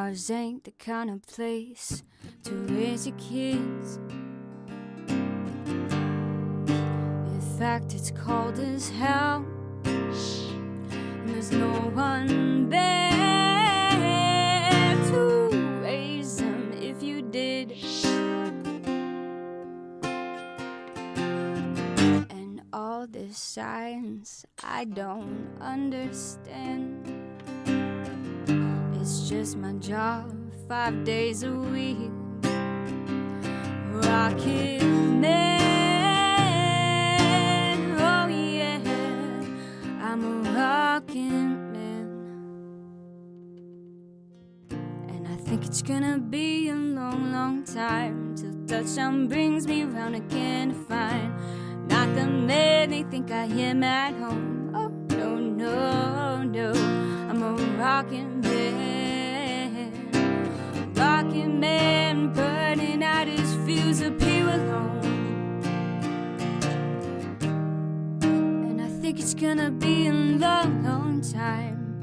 Ours ain't the kind of place to raise your kids. In fact, it's cold as hell, and there's no one there to raise them if you did. And all this science I don't understand. It's just my job 5 days a week. Rocket man, oh yeah, I'm a rockin' man. And I think it's gonna be a long, long time till touchdown brings me round again to find not the man they think I am at home. Oh no, no, no, I'm a rockin' man, rockin' man, burning out his fuse up here alone. And I think it's gonna be a long, long time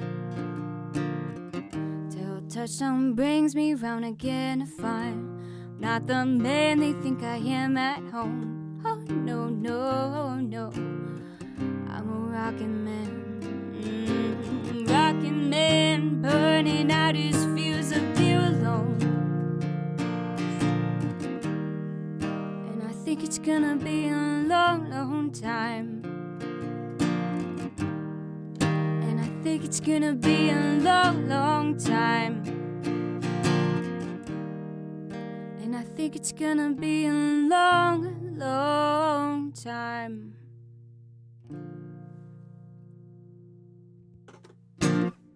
till touchdown brings me round again to find not the man they think I am at home. Oh no, no, no, I'm a rockin' man, rockin' man, burning out his fuse up here alone. And I think it's gonna be a long, long time. And I think it's gonna be a long, long time. And I think it's gonna be a long, long time.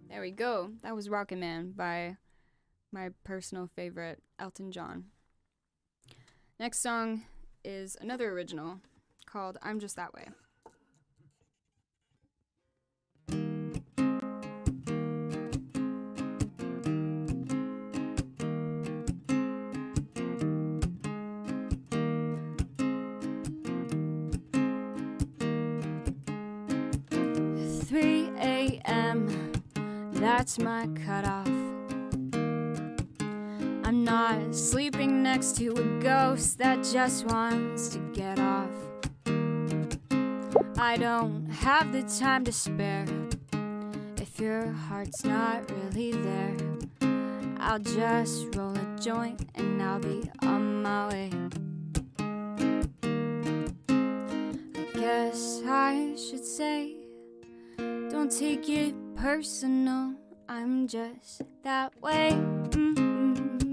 There we go. That was Rockin' Man by my personal favorite, Elton John. Next song is another original called I'm Just That Way. At 3 a.m., that's my cutoff. I'm not sleeping next to a ghost that just wants to get off. I don't have the time to spare. If your heart's not really there, I'll just roll a joint and I'll be on my way. I guess I should say, don't take it personal, I'm just that way.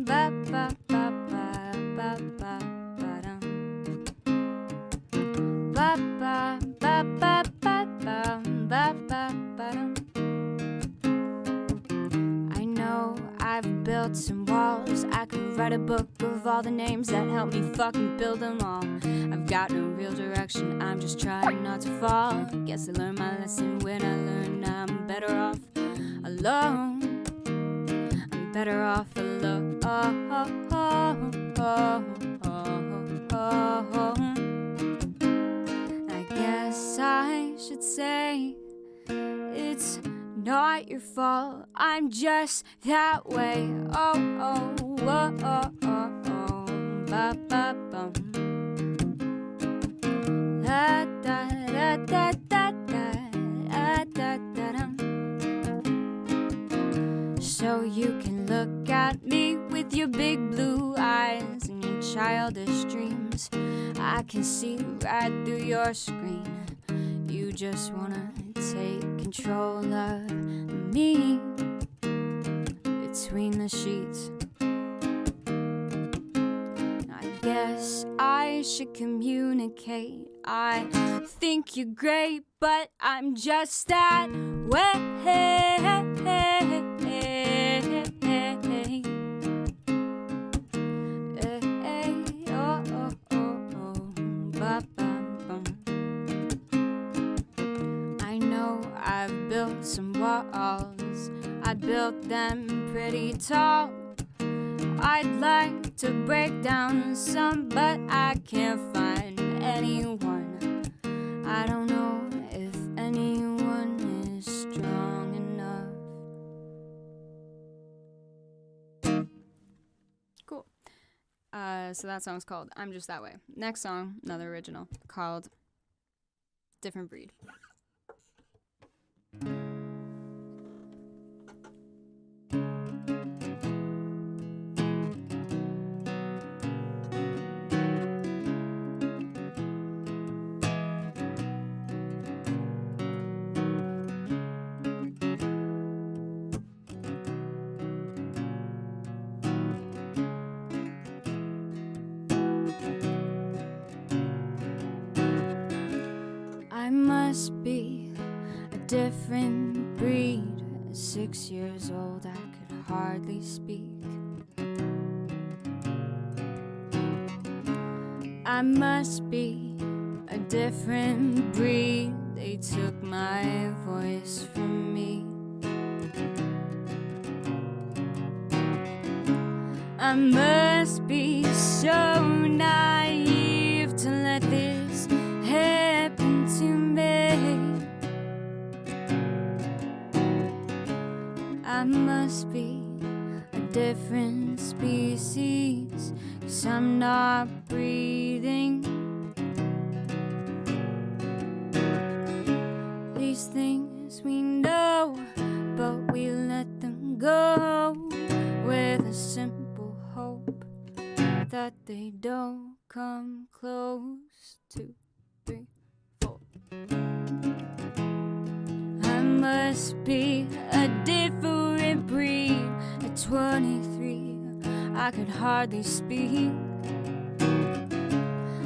Ba ba ba ba ba ba ba dum. Ba ba ba ba ba ba ba ba ba dum. I know I've built some walls. I could write a book of all the names that helped me fucking build them all. I've got no real direction, I'm just trying not to fall. Guess I learned my lesson when I learned I'm better off alone. I'm better off alone. I guess I should say it's not your fault, I'm just that way. Oh, oh, oh, oh, oh, oh, ba, ba, bum. Da, da, da, da, da, da, da, da, dum. So you can look at me with your big blue eyes and your childish dreams. I can see right through your screen. You just wanna take control of me between the sheets. I guess I should communicate. I think you're great, but I'm just that way. I know I've built some walls, I built them pretty tall. I'd like to break down some, but I can't find anyone. I don't know if anyone is strong enough. Cool. So that song's called I'm Just That Way. Next song, another original, called Different Breed. I must be a different breed. At 6 years old, I could hardly speak. I must be a different breed. They took my voice from me. I must be so naive to let this happen to me. I must be a different species, 'cause I'm not breathing. These things we know, but we let them go with a simple hope that they don't come close. 2, 3, 4. I must be a different breed. At 23, I could hardly speak.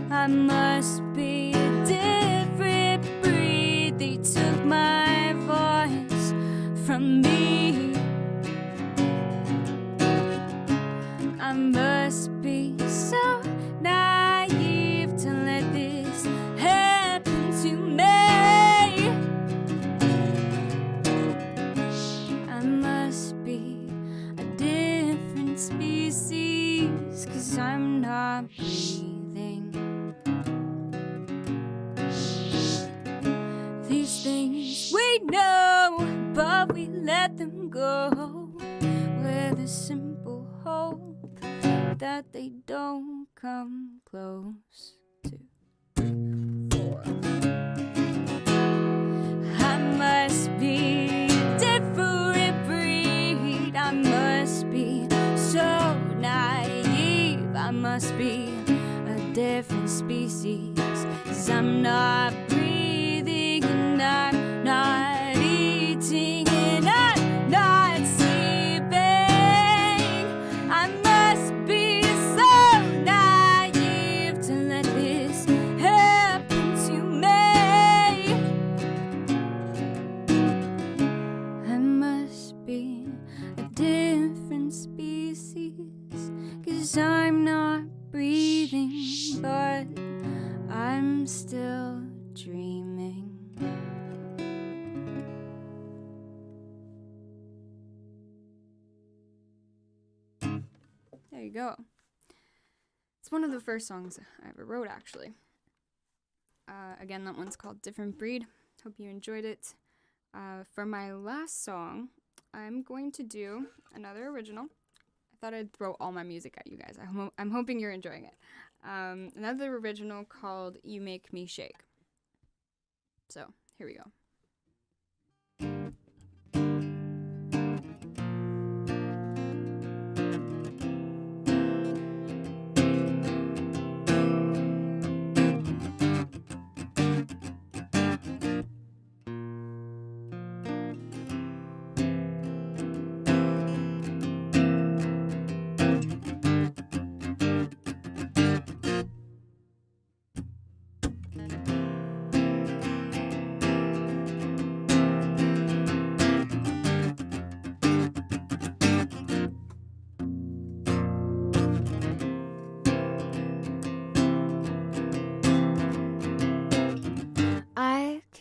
I must be a different breed. They took my voice from me. I must be so naive to let this happen to me. I must be a different species, 'cause I'm not breathing. These things we know, but we let them go with a simple hope that they don't come close. 2, 3, 4. I must be a different breed. I must be so naive. I must be a different species, 'cause I'm not breathing and I'm not eating and I'm not sleeping. I must be so naive to let this happen to me. I must be a different species, 'cause I'm not breathing, but I'm still dreaming. There you go. It's one of the first songs I ever wrote, actually. Again, that one's called Different Breed. Hope you enjoyed it. For my last song, I'm going to do another original. I thought I'd throw all my music at you guys. I'm hoping you're enjoying it. Another original called You Make Me Shake. So, here we go.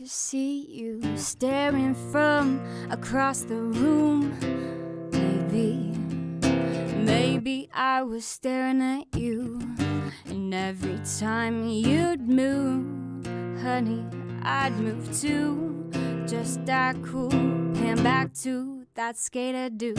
See you staring from across the room. Maybe I was staring at you, and every time you'd move, honey, I'd move too. just act cool. Pan back to that skater dude.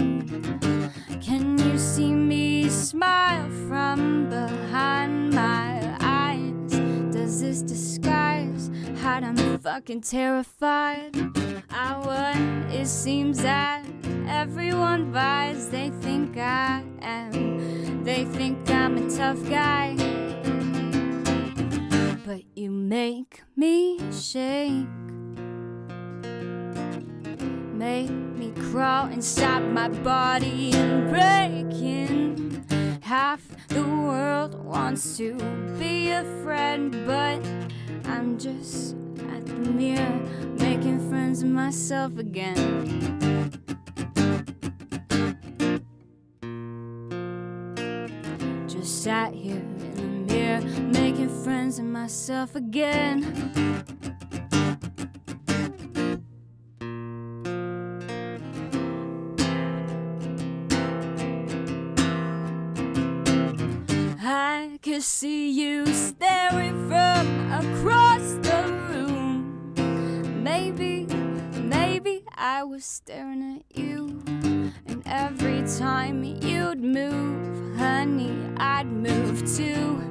Can you see me smile from behind my eyes? Does this disguise hide I'm fucking terrified? I won, it seems that everyone buys. They think I am, they think I'm a tough guy. But you make me shake, make me crawl inside my body and breaking. Half the world wants to be a friend, but I'm just at the mirror making friends with myself again. Just sat here in the mirror making friends with myself again. I could see you staring from across the room. Maybe I was staring at you. And every time you'd move, honey, I'd move too.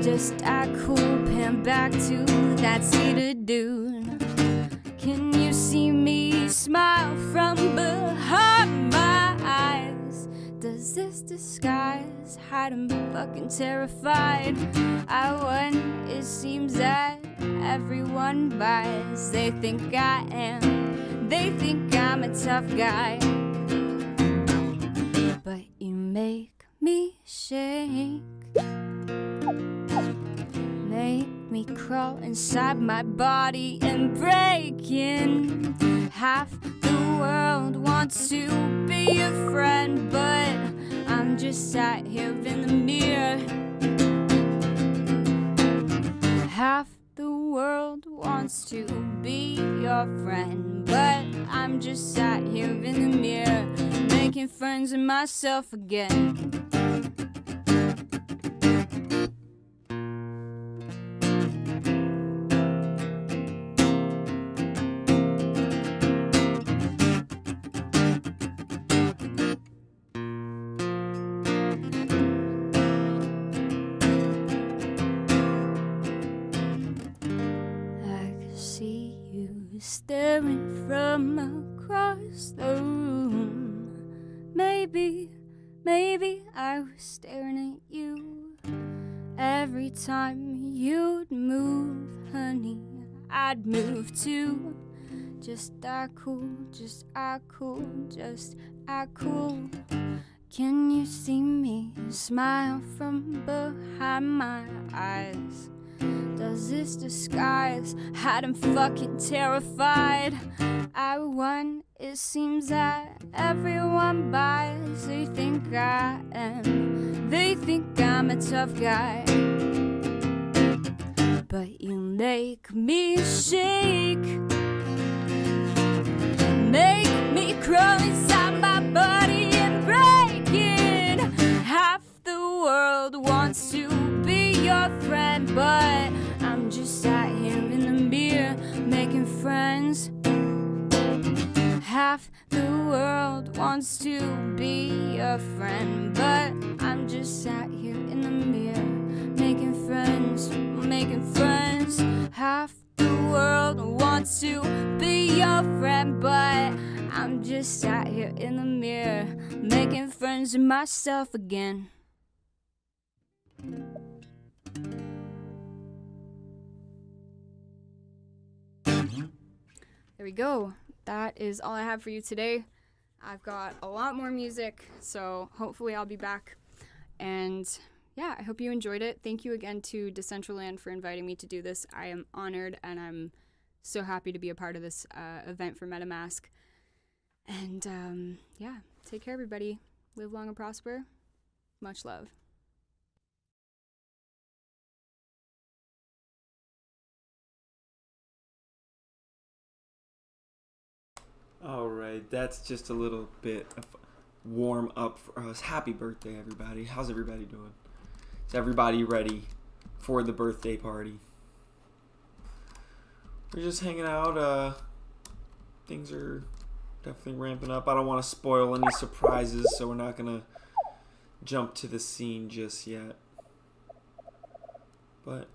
Just act cool, pan back to that seated dude. Can you see me smile from behind my eyes? Does this disguise hide I'm fucking terrified? I won, it seems that everyone buys. They think I am, they think I'm a tough guy. But you make me shake, make me crawl inside my body and breaking. Half the world wants to be a friend, but I'm just sat here in the mirror. Half the world wants to be your friend, but I'm just sat here in the mirror making friends with myself again. Staring from across the room. Maybe I was staring at you. Every time you'd move, honey, I'd move too. Just act cool, just act cool, just act cool. Can you see me smile from behind my eyes? Does this disguise hide I'm fucking terrified? I won, it seems that everyone buys. They think I am, they think I'm a tough guy. But you make me shake, make me crawl inside my body and break it. Half the world wants to be your friend, but I'm just sat here in the mirror making friends. Half the world wants to be your friend, but I'm just sat here in the mirror making friends, making friends. Half the world wants to be your friend, but I'm just sat here in the mirror making friends with myself again. There we go. That is all I have for you today. I've got a lot more music, so hopefully I'll be back. And yeah, I hope you enjoyed it. Thank you again to Decentraland for inviting me to do this. I am honored, and I'm so happy to be a part of this event for MetaMask. And yeah, take care, everybody. Live long and prosper. Much love. Alright, that's just a little bit of warm up for us. Happy birthday, everybody. How's everybody doing? Is everybody ready for the birthday party? We're just hanging out, things are definitely ramping up. I don't want to spoil any surprises, so we're not gonna jump to the scene just yet. But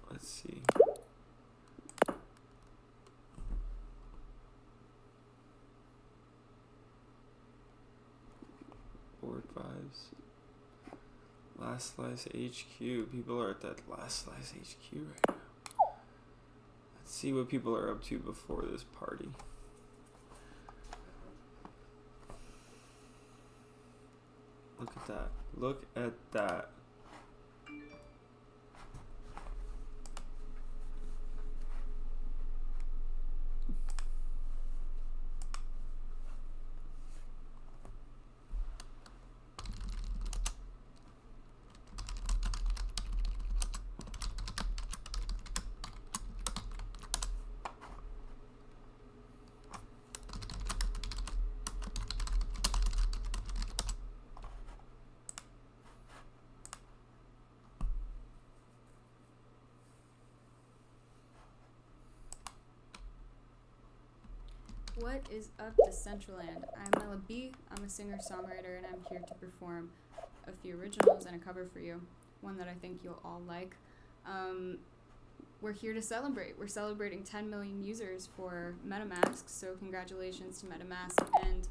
let's see. Board vibes. Last Slice HQ. People are at that Last Slice HQ right now. Let's see what people are up to before this party. Look at that. Look at that. What is up, Decentraland? I'm Ella B. I'm a singer-songwriter, and I'm here to perform a few originals and a cover for you, one that I think you'll all like. We're here to celebrate. We're celebrating 10 million users for MetaMask, so congratulations to MetaMask, and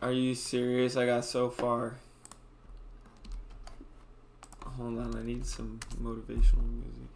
Are you serious? I got so far. Hold on, I need some motivational music.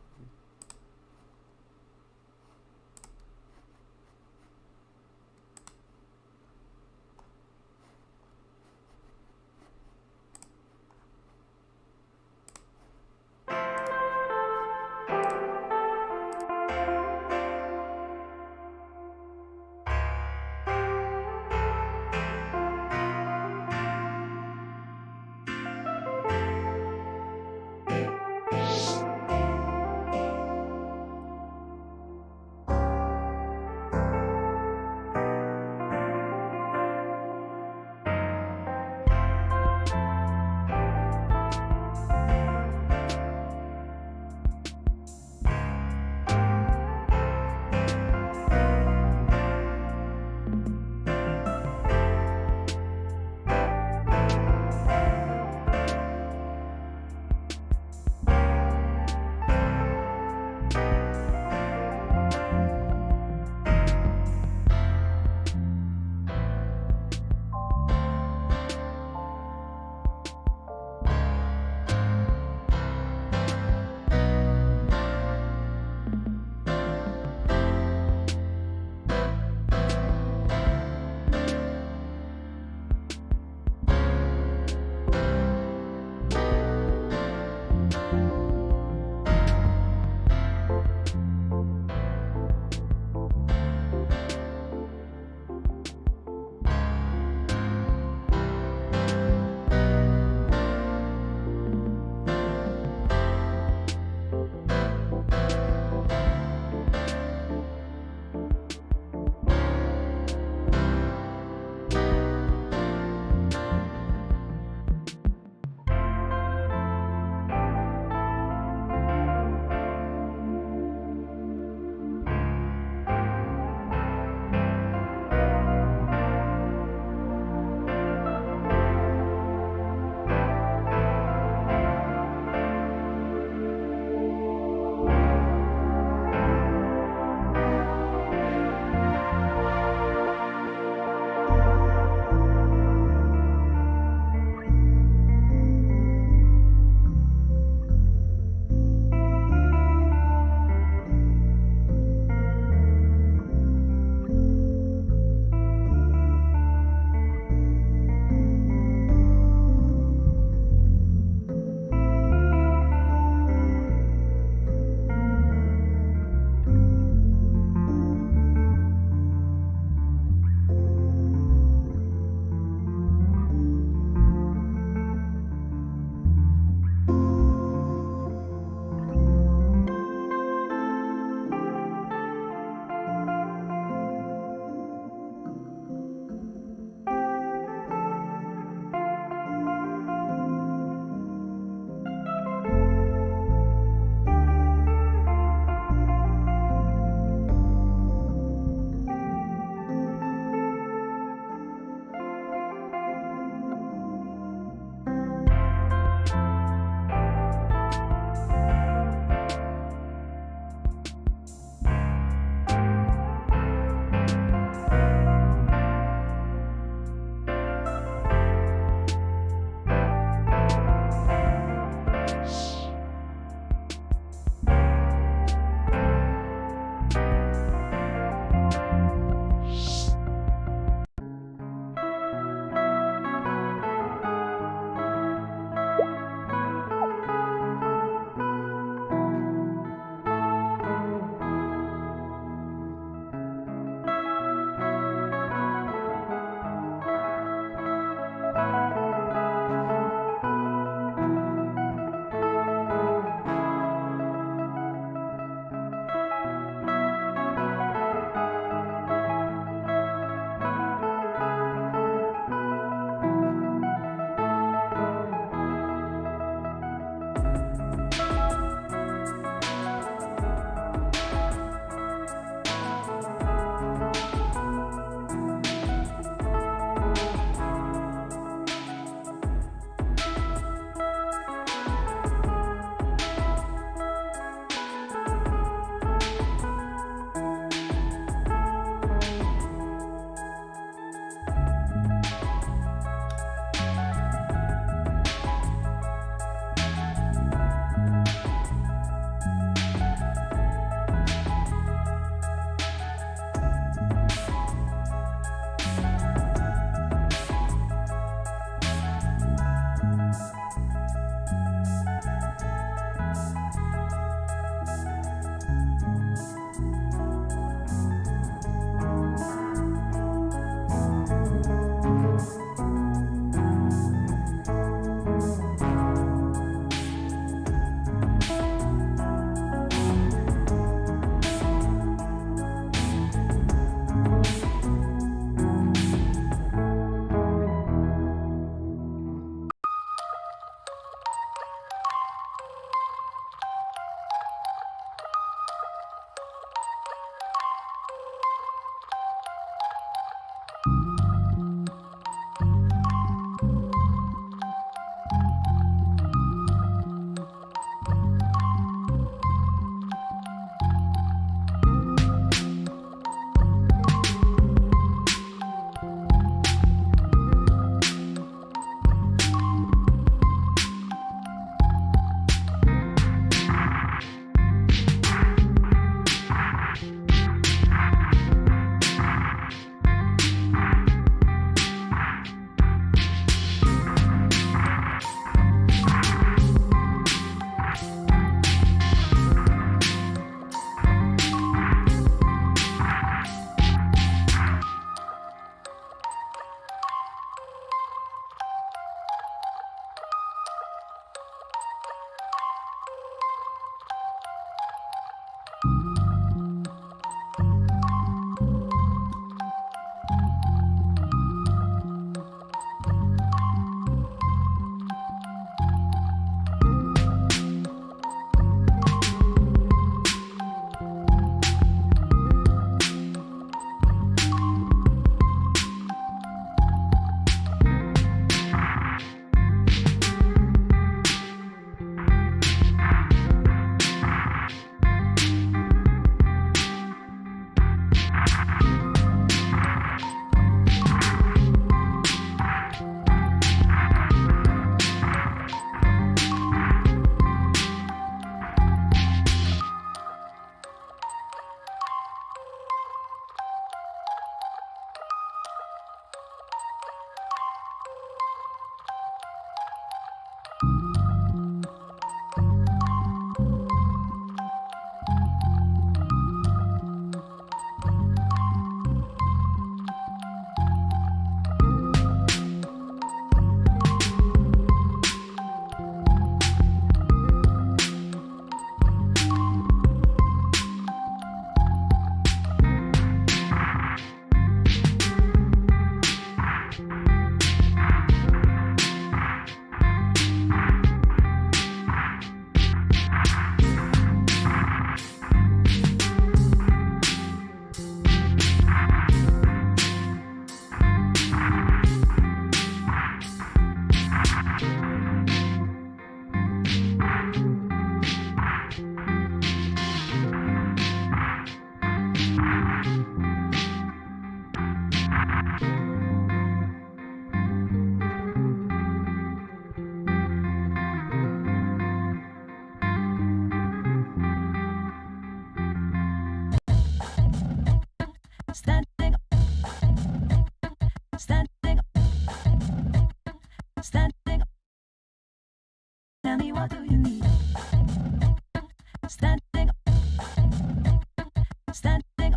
Standing,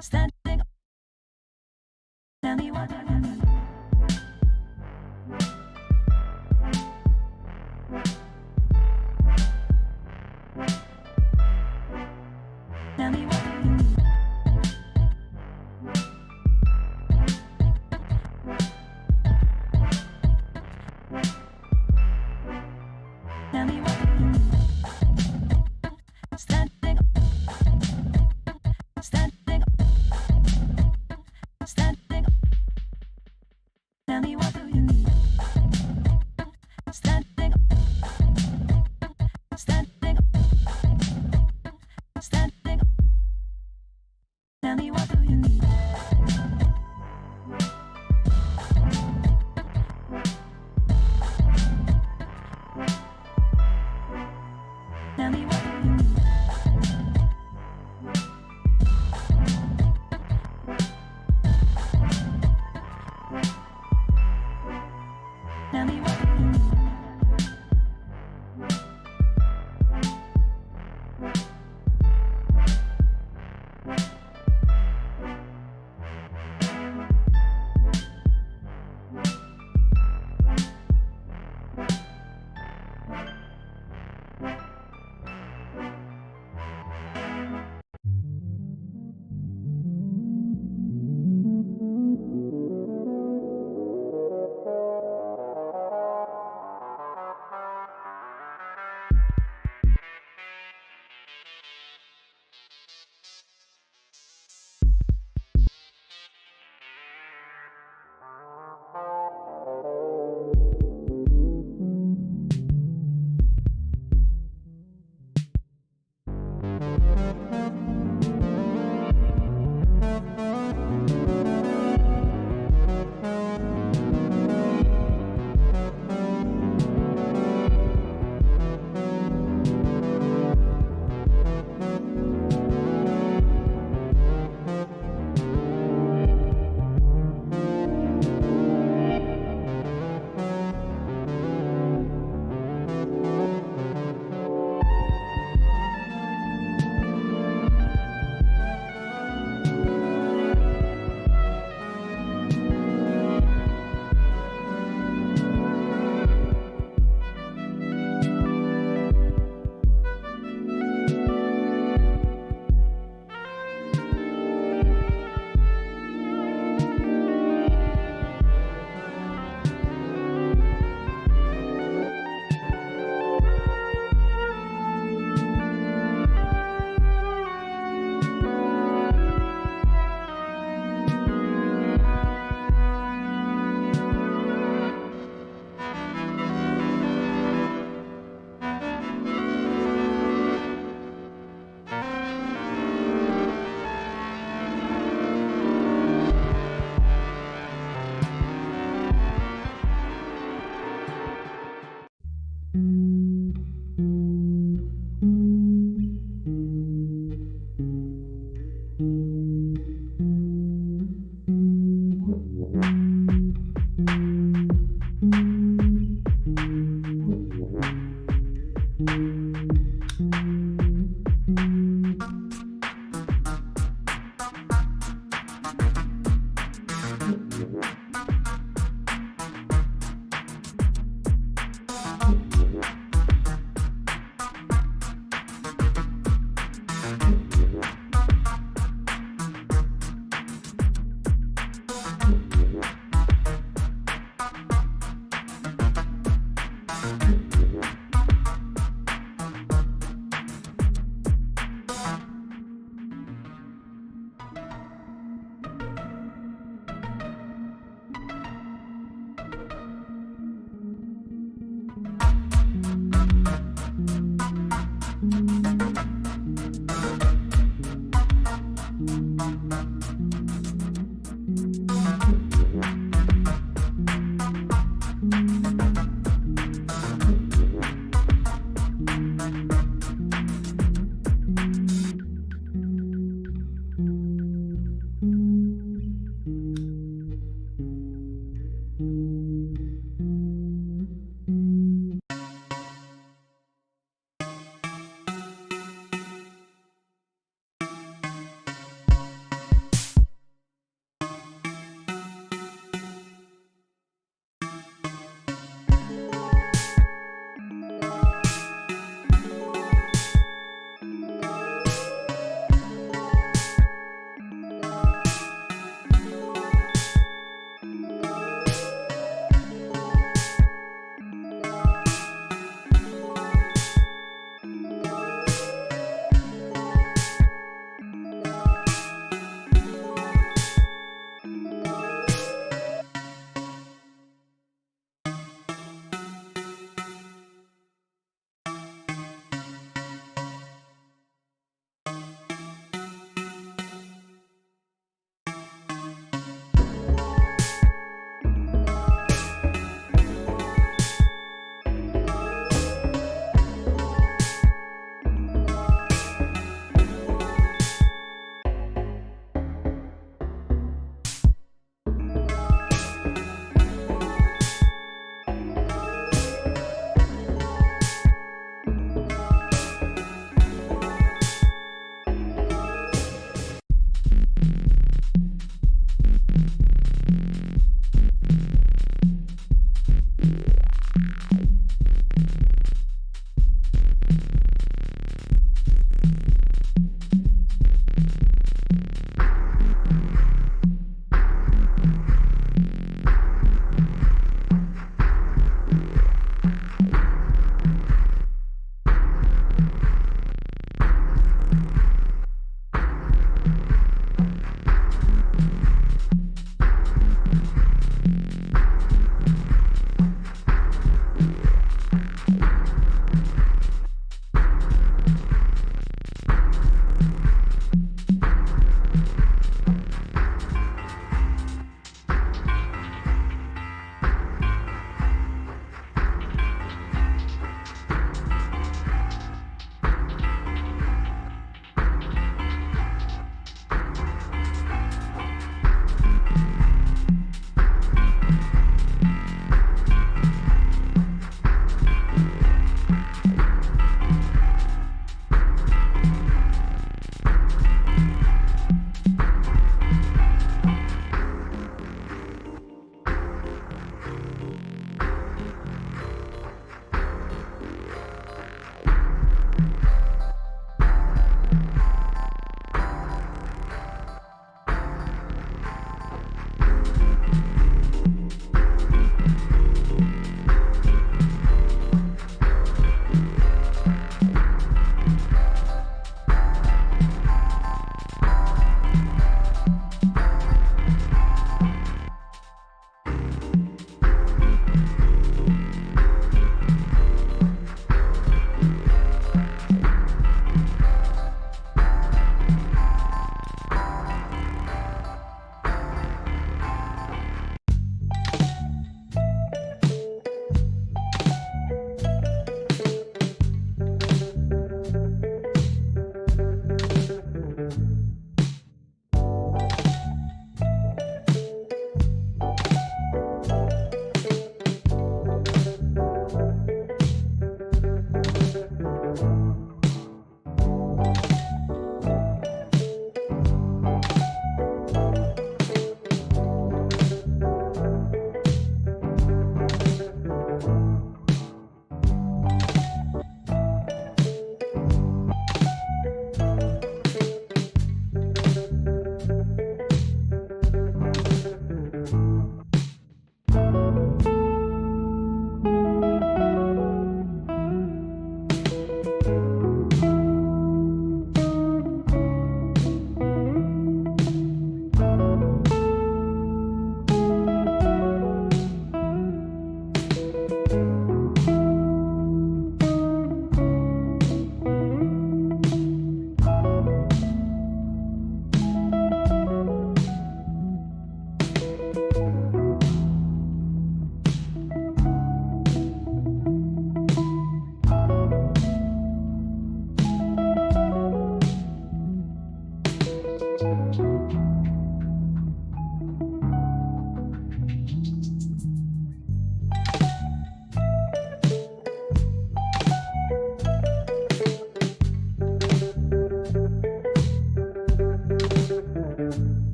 standing. Tell me what you need. Tell me what you need. Tell me what you need. Standing, standing, standing. Tell me what do you need. Standing, standing, standing. Tell me what do you need. Tell me what do you need. Tell me what do you need.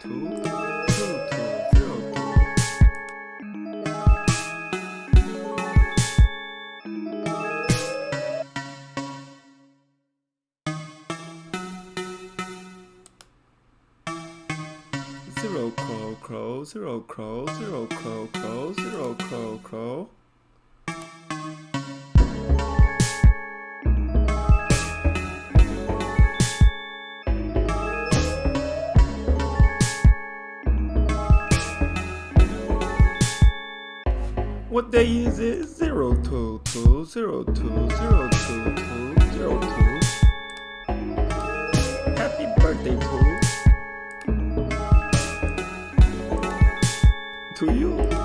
Zero crow crow, zero crow, zero crow crow, zero crow crow. What day is it? 022 02 022 02. Happy birthday to you.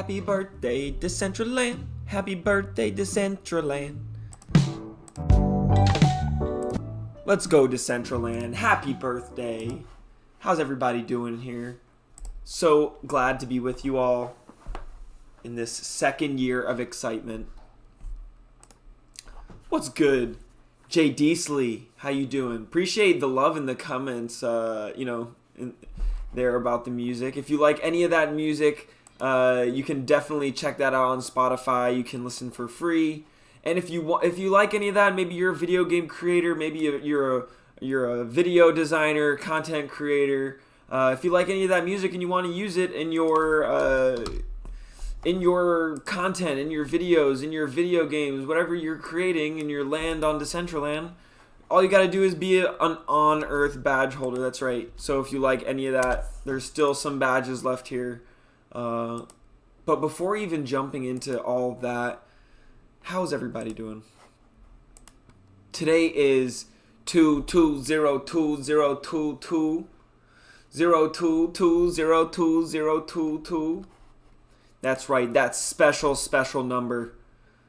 Happy birthday, Decentraland. Happy birthday, Decentraland. Let's go, Decentraland. Happy birthday. How's everybody doing here? So glad to be with you all. in this second year of excitement. What's good? Jay Deasley, how you doing? Appreciate the love in the comments, there about the music. If you like any of that music, you can definitely check that out on Spotify. You can listen for free. And if you like any of that, maybe you're a video game creator, maybe you're a video designer, content creator. If you like any of that music and you want to use it in your content, in your videos, in your video games, whatever you're creating in your land on Decentraland, all you got to do is be an on-earth badge holder. That's right. So if you like any of that, there's still some badges left here. But before even jumping into all that, how's everybody doing? Today is 22022022022022022. That's right, that special number.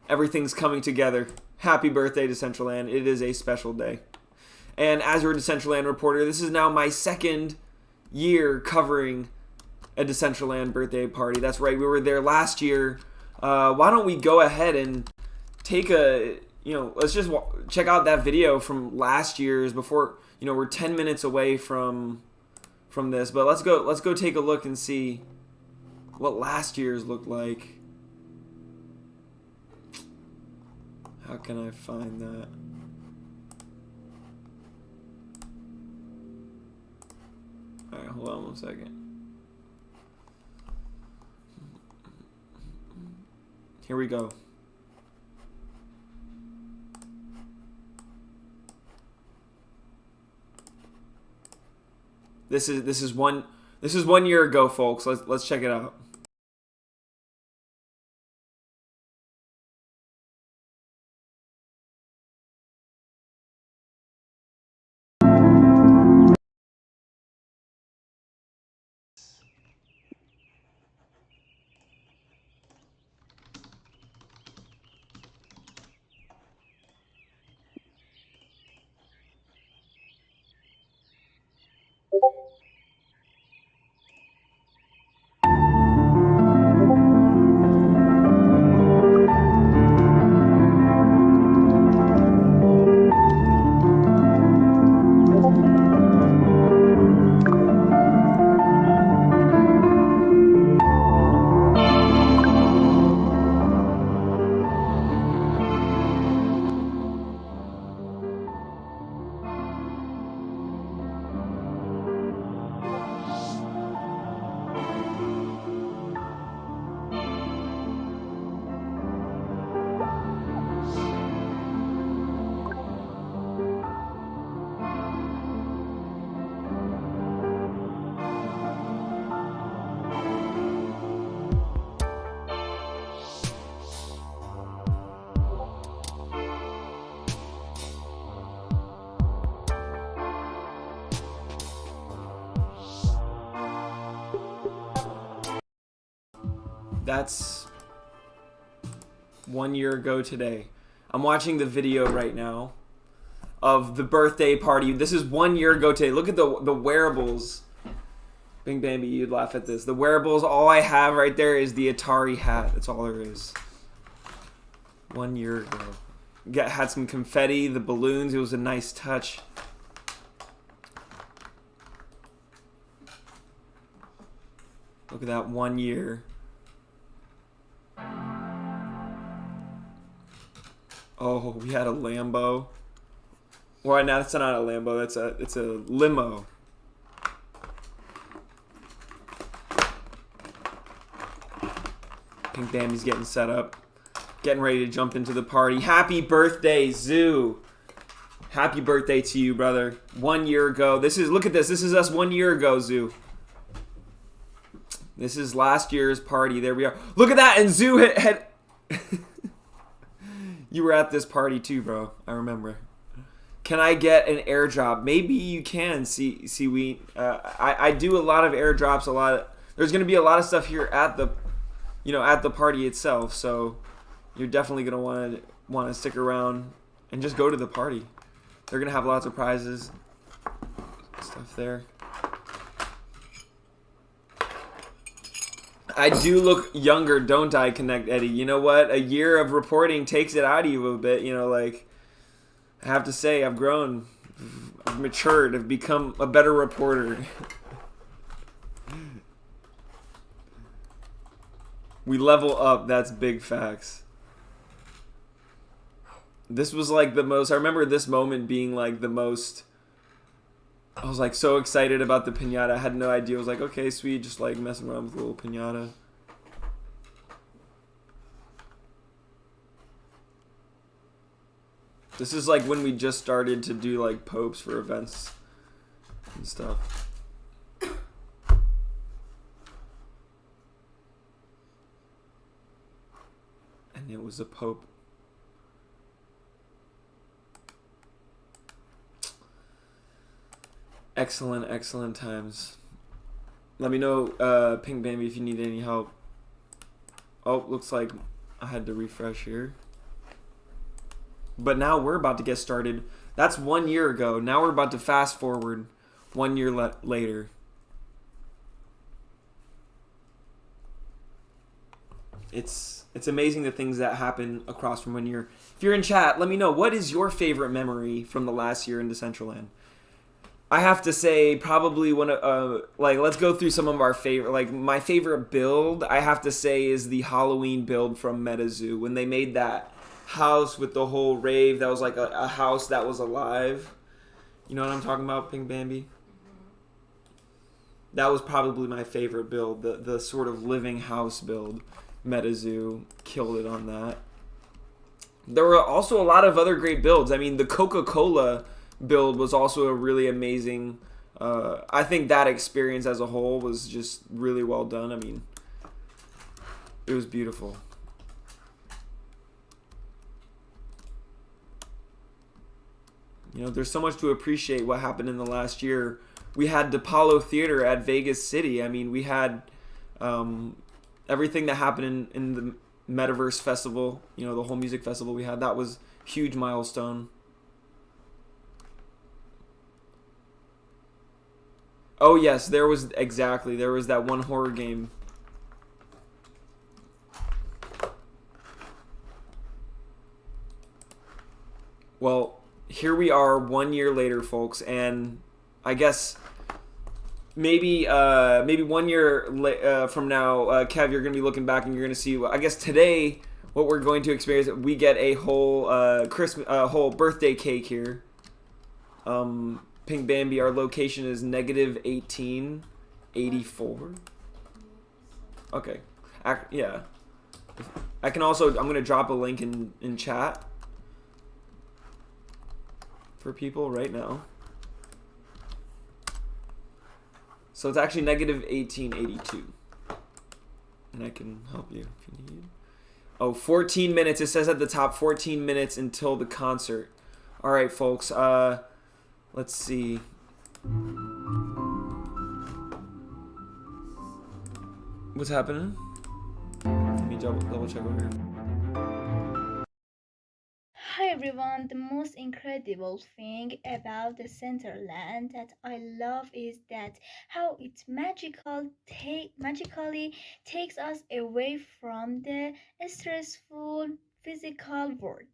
Everything's coming together. Happy birthday, Decentraland. It is a special day. And as your Decentraland reporter, this is now my second year covering a Decentraland birthday party. That's right, we were there last year. Why don't we go ahead and take let's just check out that video from last year's before, we're 10 minutes away from this. But let's go take a look and see what last year's looked like. How can I find that? Alright, hold on 1 second. Here we go. This is 1 year ago, folks. Let's check it out. That's 1 year ago today. I'm watching the video right now of the birthday party. This is 1 year ago today. Look at the wearables. Bing Bambi, you'd laugh at this. The wearables, all I have right there is the Atari hat. That's all there is. 1 year ago. Had some confetti, the balloons. It was a nice touch. Look at that 1 year. Oh, we had a Lambo. Well, now it's not a Lambo. It's a limo. Pink Bambi's getting set up, getting ready to jump into the party. Happy birthday, Zoo! Happy birthday to you, brother. 1 year ago. Look at this. This is us 1 year ago, Zoo. This is last year's party. There we are. Look at that. And Zoo had you were at this party too, bro. I remember. Can I get an airdrop? Maybe you can. I do a lot of airdrops. There's gonna be a lot of stuff here at the, at the party itself. So you're definitely gonna want to stick around and just go to the party. They're gonna have lots of prizes, stuff there. I do look younger, don't I, Connect Eddie? You know what? A year of reporting takes it out of you a bit. You know, like, I have to say, I've grown. I've matured. I've become a better reporter. We level up. That's big facts. This was like the most... I remember this moment being like the most... I was like so excited about the piñata. I had no idea. I was like, okay, sweet. Just like messing around with a little piñata. This is like when we just started to do like popes for events and stuff. And it was a pope. Excellent, excellent times. Let me know, Pink Bambi, if you need any help. Oh, looks like I had to refresh here. But now we're about to get started. That's 1 year ago. Now we're about to fast forward 1 year later. It's amazing the things that happen across from 1 year. If you're in chat, let me know, what is your favorite memory from the last year in Decentraland? I have to say, probably one of like, let's go through some of our favorite. Like, my favorite build, I have to say, is the Halloween build from MetaZoo when they made that house with the whole rave. That was like a house that was alive. You know what I'm talking about, Pink Bambi? That was probably my favorite build, the sort of living house build. MetaZoo killed it on that. There were also a lot of other great builds. I mean, the Coca-Cola build was also a really amazing. I think that experience as a whole was just really well done. I mean, it was beautiful. You know, there's so much to appreciate what happened in the last year. We had DePaulo Theater at Vegas City. I mean, we had everything that happened in the Metaverse Festival, you know, the whole music festival we had. That was a huge milestone. Oh, yes, there was that one horror game. Well, here we are 1 year later, folks, and I guess maybe 1 year from now, Kev, you're going to be looking back and you're going to see, I guess today, what we're going to experience, we get a whole whole birthday cake here. Pink Bambi, our location is -1884. Okay. Yeah. I can also, I'm going to drop a link in chat for people right now. So it's actually -1882. And I can help you if you need. Oh, 14 minutes. It says at the top 14 minutes until the concert. All right, folks. Let's see. What's happening? Let me double check over here. Hi everyone, the most incredible thing about the Decentraland that I love is that how it magically takes us away from the stressful physical world.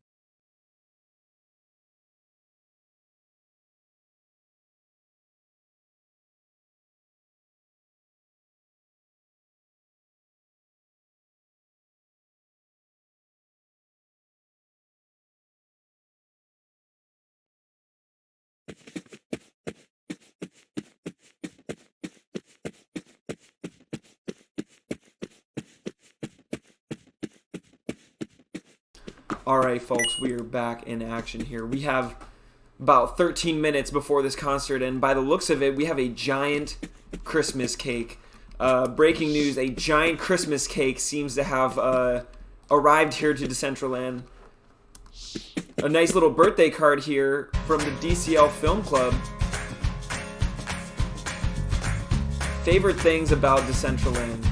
Alright, folks, we are back in action here. We have about 13 minutes before this concert, and by the looks of it, we have a giant Christmas cake. Breaking news, a giant Christmas cake seems to have arrived here to Decentraland. A nice little birthday card here from the DCL Film Club. Favorite things about Decentraland?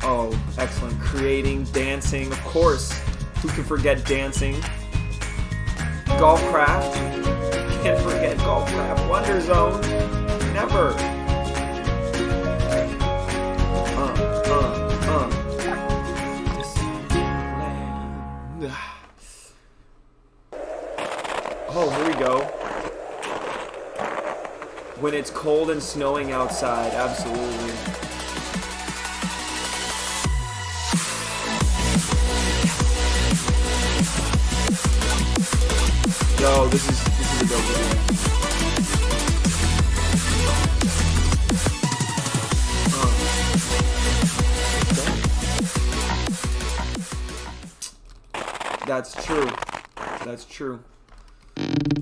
Oh, excellent. Creating, dancing, of course. Who can forget dancing? Golfcraft. Can't forget Golfcraft. Wonder Zone. Never. Oh, here we go. When it's cold and snowing outside, absolutely. Yo, this is a dope video. That's true. That's true.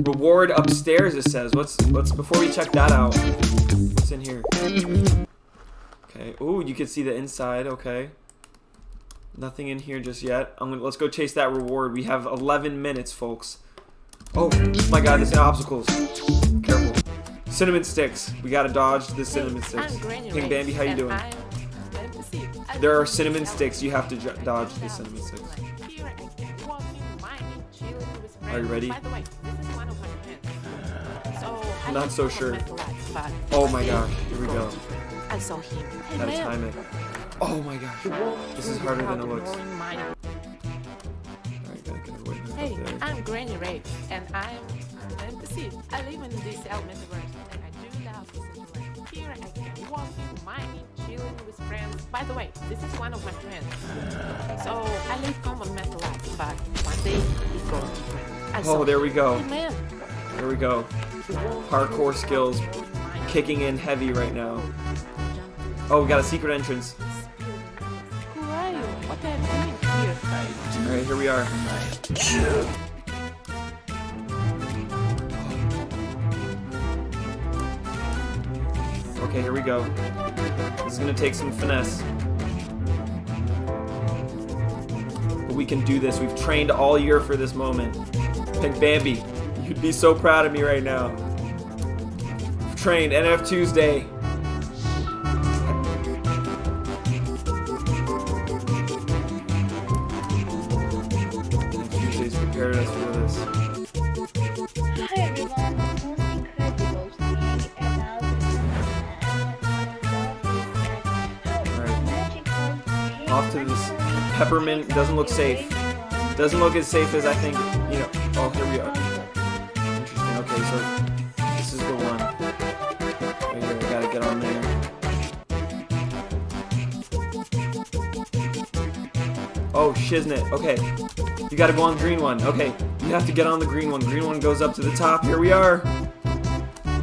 Reward upstairs, it says. Let's before we check that out. What's in here? Okay. Ooh, you can see the inside. Okay. Nothing in here just yet. Let's go chase that reward. We have 11 minutes, folks. Oh my God, there's obstacles. Careful. Cinnamon sticks. We gotta dodge the cinnamon sticks. Pink Bambi, how you doing? There are cinnamon sticks. You have to dodge the cinnamon sticks. Are you ready? Not so sure. Oh my gosh, here we go. I saw him. Gotta time it. Oh my gosh, this is harder than it looks. Alright, gotta get her way Hey, up there. I'm Granny Ray, and I'm NPC. I live in this metaverse, and I do love Decentraland. Here I can walking, mining, chilling with friends. By the way, this is one of my friends. So I live common metal life, but one day it goes different. Oh, there we go. Hey man, There we go. Parkour skills kicking in heavy right now. Oh, we got a secret entrance. who are you? What are you doing here? Alright, here we are. Okay, here we go. This is gonna take some finesse. But we can do this. We've trained all year for this moment. Pink Bambi, you'd be so proud of me right now. We've trained NF Tuesday. NF Tuesday's prepared us for this. Hi everyone, the most incredible thing about Alright. Off to this. Peppermint doesn't look safe. Doesn't look as safe as I think, you know. Oh, here we are. Interesting. Okay, so this is the one. Right here, I gotta get on there. Oh, shiznit. Okay. You gotta go on the green one. Okay. You have to get on the green one. Green one goes up to the top. Here we are.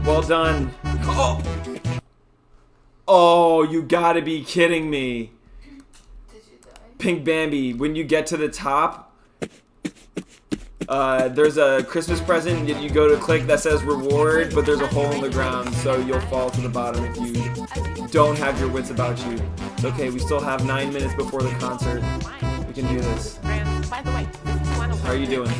Well done. Oh! Oh, you gotta be kidding me. Pink Bambi, when you get to the top, there's a Christmas present that you go to click that says reward, but there's a hole in the ground, so you'll fall to the bottom if you don't have your wits about you. It's okay, we still have 9 minutes before the concert. We can do this. By the way, this is one of How are you doing? So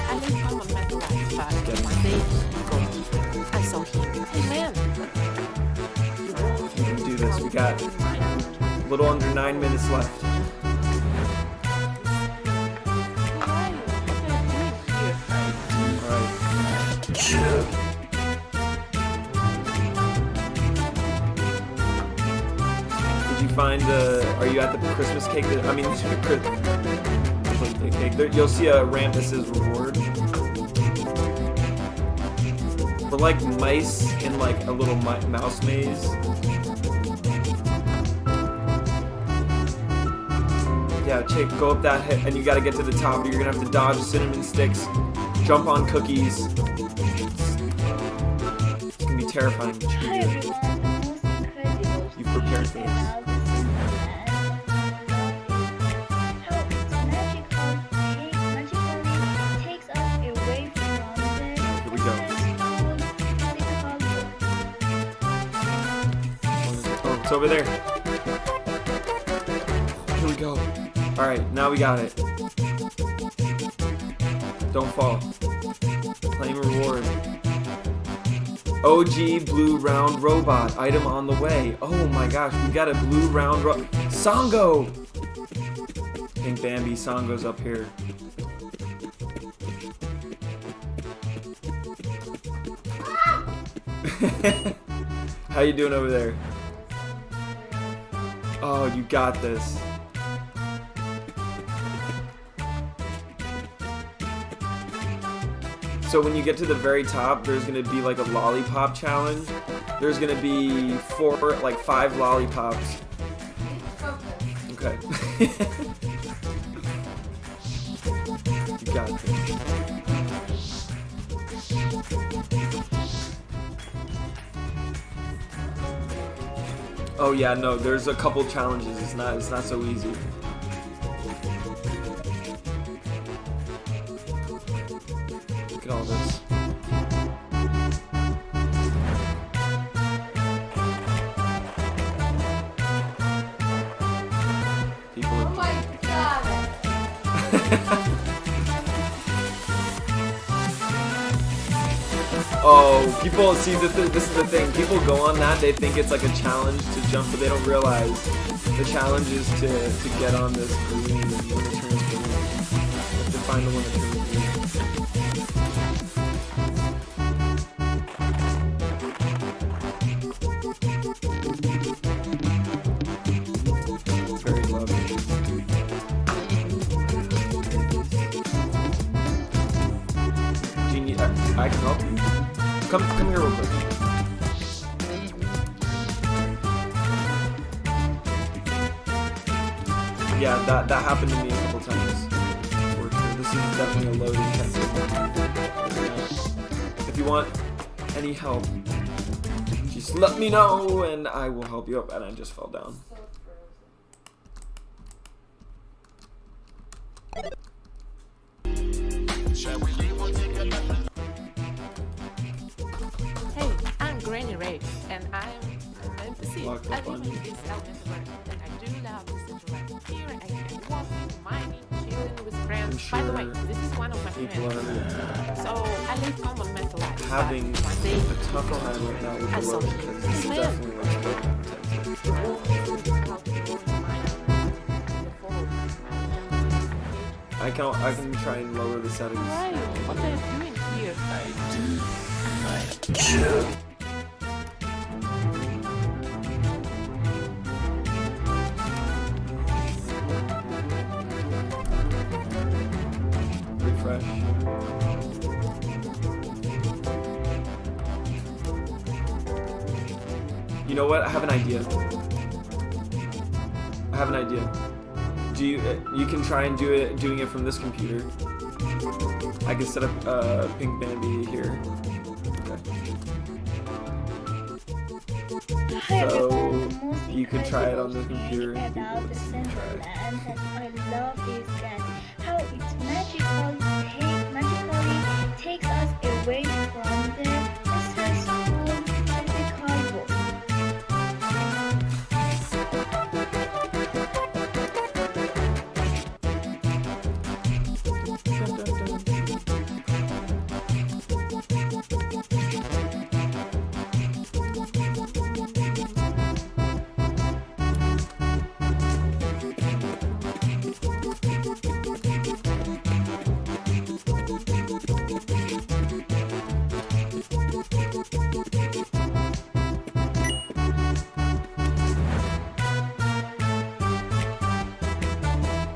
I live common metal life, but one day it goes different. I saw him. Hey man, We can do this. We got a little under 9 minutes left. Did you find are you at the Christmas cake? I mean, the cake. There, you'll see a ramp that says reward. We're like mice in like a little mouse maze. Yeah, go up that hit, and you gotta get to the top. You're gonna have to dodge cinnamon sticks, jump on cookies. It's gonna be terrifying. But you Hi can do it. everyone, the most incredible You've prepared for thing this. about Decentraland takes us away from the Here we go. Oh, it's over there. Here we go. Alright, now we got it. Don't fall. Claim a reward. OG blue round robot. Item on the way. Oh my gosh, we got a blue round Songo! Pink Bambi, Songo's up here. How you doing over there? Oh, you got this. So when you get to the very top, there's gonna be like a lollipop challenge. There's gonna be 5 lollipops. Okay. You got this. Oh yeah, no, there's a couple challenges. It's not so easy. Look at all this. People Oh my god! Oh, people see this is the thing. People go on that, they think it's like a challenge to jump, but they don't realize the challenge is to get on this green and when it turns green. You have to find the one that turns green. Very lovely. Do you need I can help you. Come here real quick. Yeah, that happened to me a couple times. For sure. This is definitely a load intensive one. If you want any help, just let me know and I will help you up. And I just fell down. Hey, I'm Granny Ray, and I'm an NPC. Locked I up live on in you. this elemental world, and I do love Decentraland. Here I can walking, mining, chilling with friends. By the way, sure this is one of my people friends. are So I live common mental life. having but one day, a tough time right now with I the saw load him. because this is Man. definitely like load intensive. I can try and lower the settings. Right, what are you doing here? Refresh. You know what? I have an idea. Do you can try and doing it from this computer. I can set up Pink Bambi here. Okay. Hi So, everyone, the most you could try it on the incredible computer thing and do about this. Decentraland Try it. that I love is that how it magically takes us away from the stressful physical world.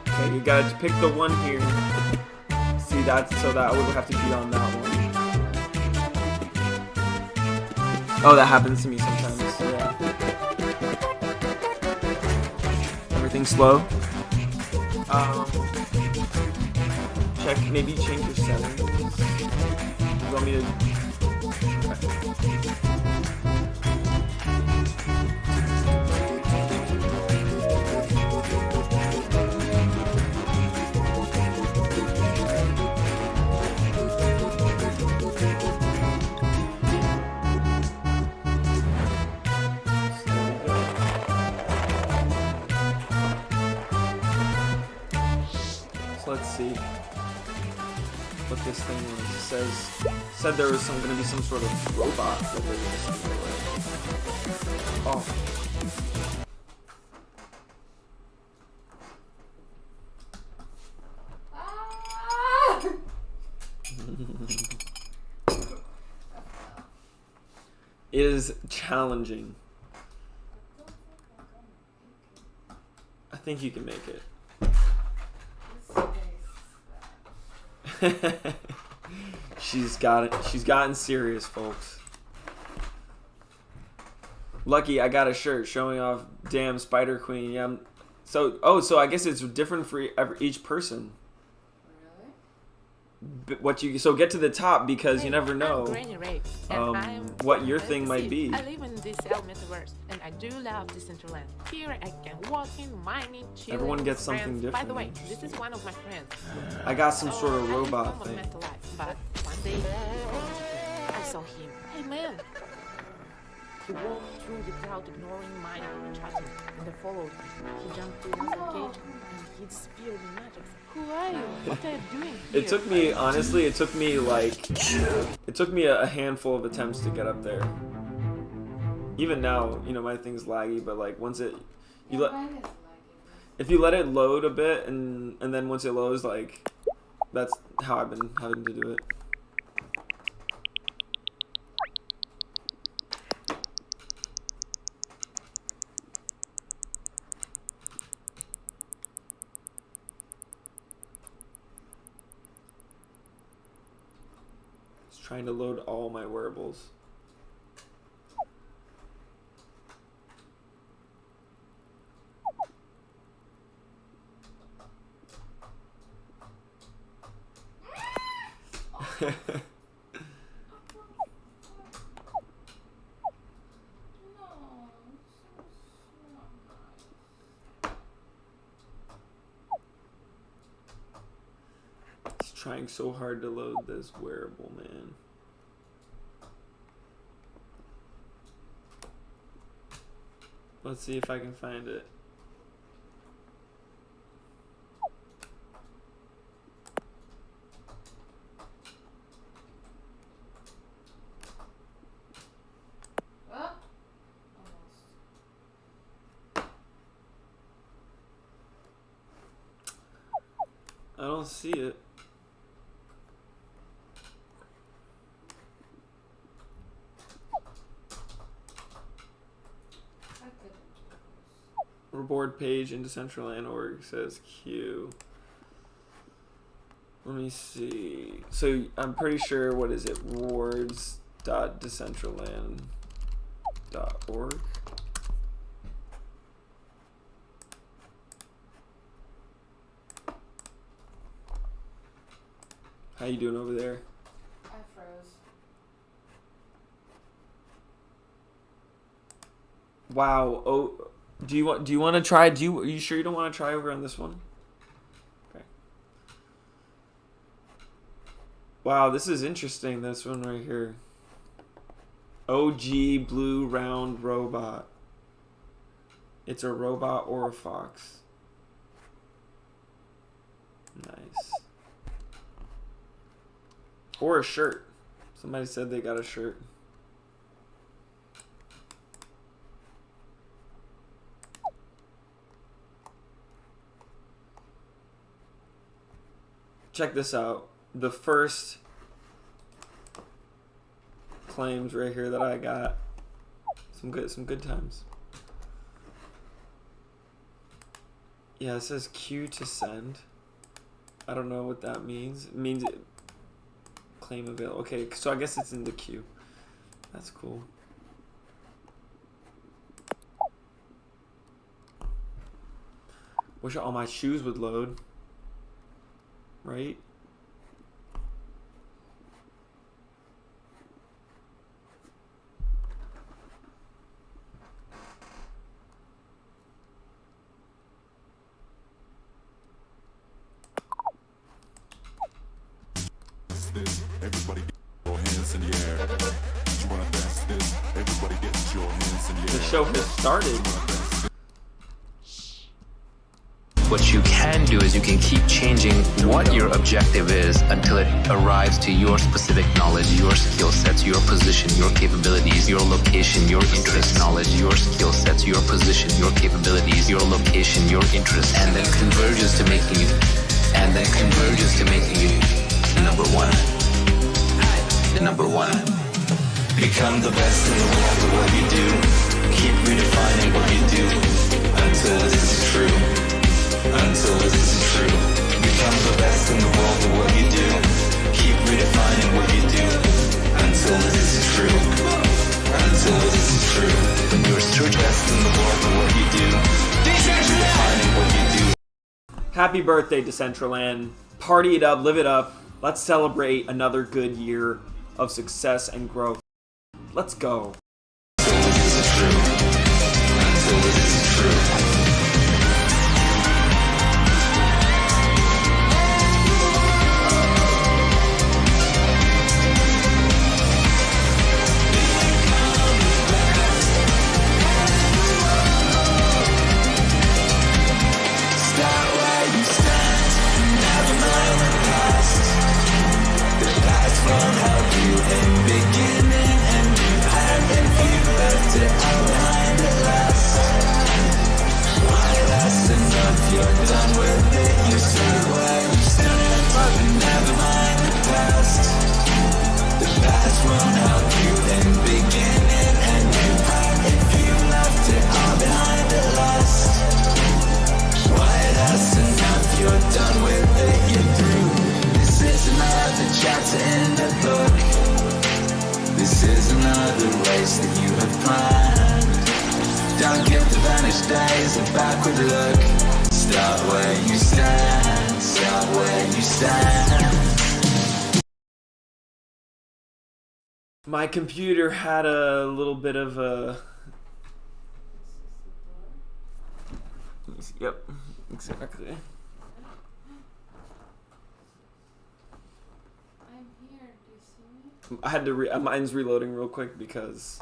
Okay, you gotta pick the one here. See that? So that would have to be on that one. Oh, that happens to me sometimes. Yeah. Everything's slow. Check. Maybe change your settings. You want me to? So let's see what this thing was. It said there was gonna be some sort of robot that they're gonna steal away. Oh. It is challenging. I think you can make it. She's gotten serious, folks. Lucky I got a shirt showing off damn Spider Queen. Yeah. So I guess it's different for each person. So get to the top because you never know what your thing might be. I live in this metaverse and I do love Decentraland. Here I can walk in, mining, chilling. Everyone gets with something friends. different. By the way, this is one of my friends. I got some sort of robot I thing. live life, but one day I saw him. Hey man! He walked through the crowd ignoring my chatting and I followed him. He jumped to another cage and he disappeared in magic. Who are you? What are you doing here? It took me, honestly, it took me a handful of attempts to get up there. Even now, my thing's laggy, but like once if you let it load a bit and then once it loads, like that's how I've been having to do it. Trying to load all my wearables. It's trying so hard to load this wearable, man. Let's see if I can find it. I don't see it. Reward page in Decentraland.org says Q. Let me see. So I'm pretty sure, what is it? Rewards.decentraland.org. How you doing over there? I froze. Wow. Oh, do you want to try? Are you sure you don't want to try over on this one? Okay. Wow, this is interesting. This one right here. OG blue round robot. It's a robot or a fox. Nice. Or a shirt. Somebody said they got a shirt. Check this out. The first claims right here that I got. Some good times. Yeah, it says Q to send. I don't know what that means. It means it claim available. Okay, so I guess it's in the queue. That's cool. Wish all my shoes would load. Right? Everybody get your hands in the air. You wanna dance this? Everybody get your hands in the air. The show has started. What you can do is you can keep changing what your objective is until it arrives to your specific knowledge, your skill sets, your position, your capabilities, your location, your interest, knowledge, your skill sets, your position, your capabilities, your location, your interest, and then converges to making you number one. Number one. Become the best in the world at what you do. Keep redefining what you do until this is true. Until this is true. Become the best in the world at what you do. Keep redefining what you do. Happy birthday, Decentraland. Party it up, live it up. Let's celebrate another good year of success and growth. Let's go. This is another race that you have planned. Don't give the vanished days a backward look. Start where you stand, start where you stand. My computer had a little bit of a... Yep, exactly. I had to mine's reloading real quick because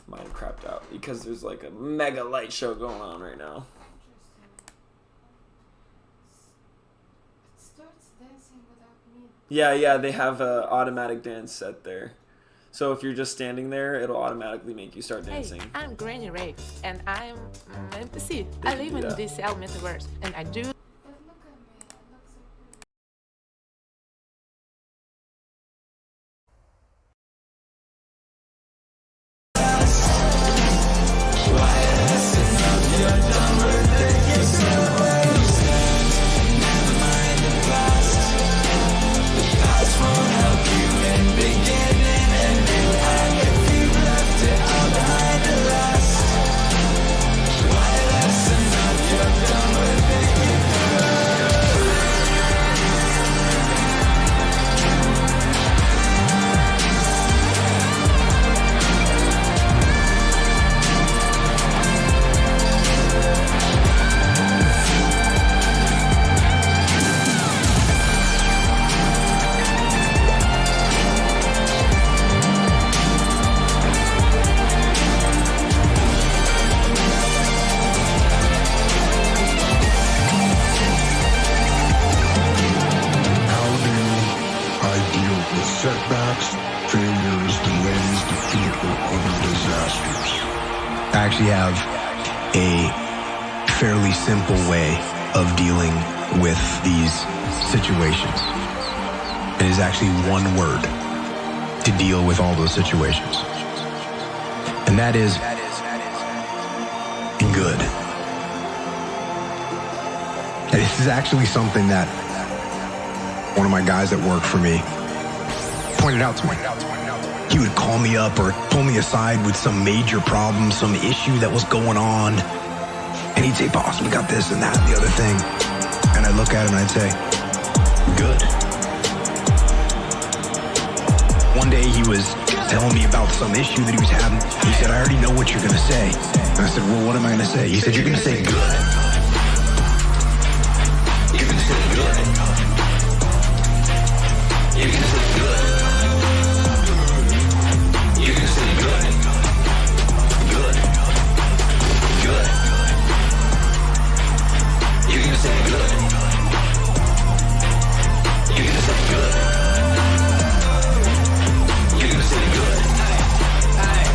mine crapped out because there's like a mega light show going on right now. It starts dancing without me. Yeah, they have a automatic dance set there. So if you're just standing there, it'll automatically make you start dancing. Hey, I'm Granny Ray, and I'm NPC. I live in this metaverse, and I do. But look at me, I look so pretty. setbacks, failures, delays, defeat, or other disasters. I actually have a fairly simple way of dealing with these situations. It is actually one word to deal with all those situations. And that is good. And this is actually something that one of my guys that worked for me pointed out to me. He would call me up or pull me aside with some major problem, some issue that was going on. And he'd say, boss, we got this and that and the other thing. And I'd look at him and I'd say, good. One day he was telling me about some issue that he was having. He said, I already know what you're going to say. And I said, well, what am I going to say? He said, you're going to say good. You're going to say good. You're going to say good. You're going to say good. Good. Good. You're going to say good. You're going to say good. You're going to say good.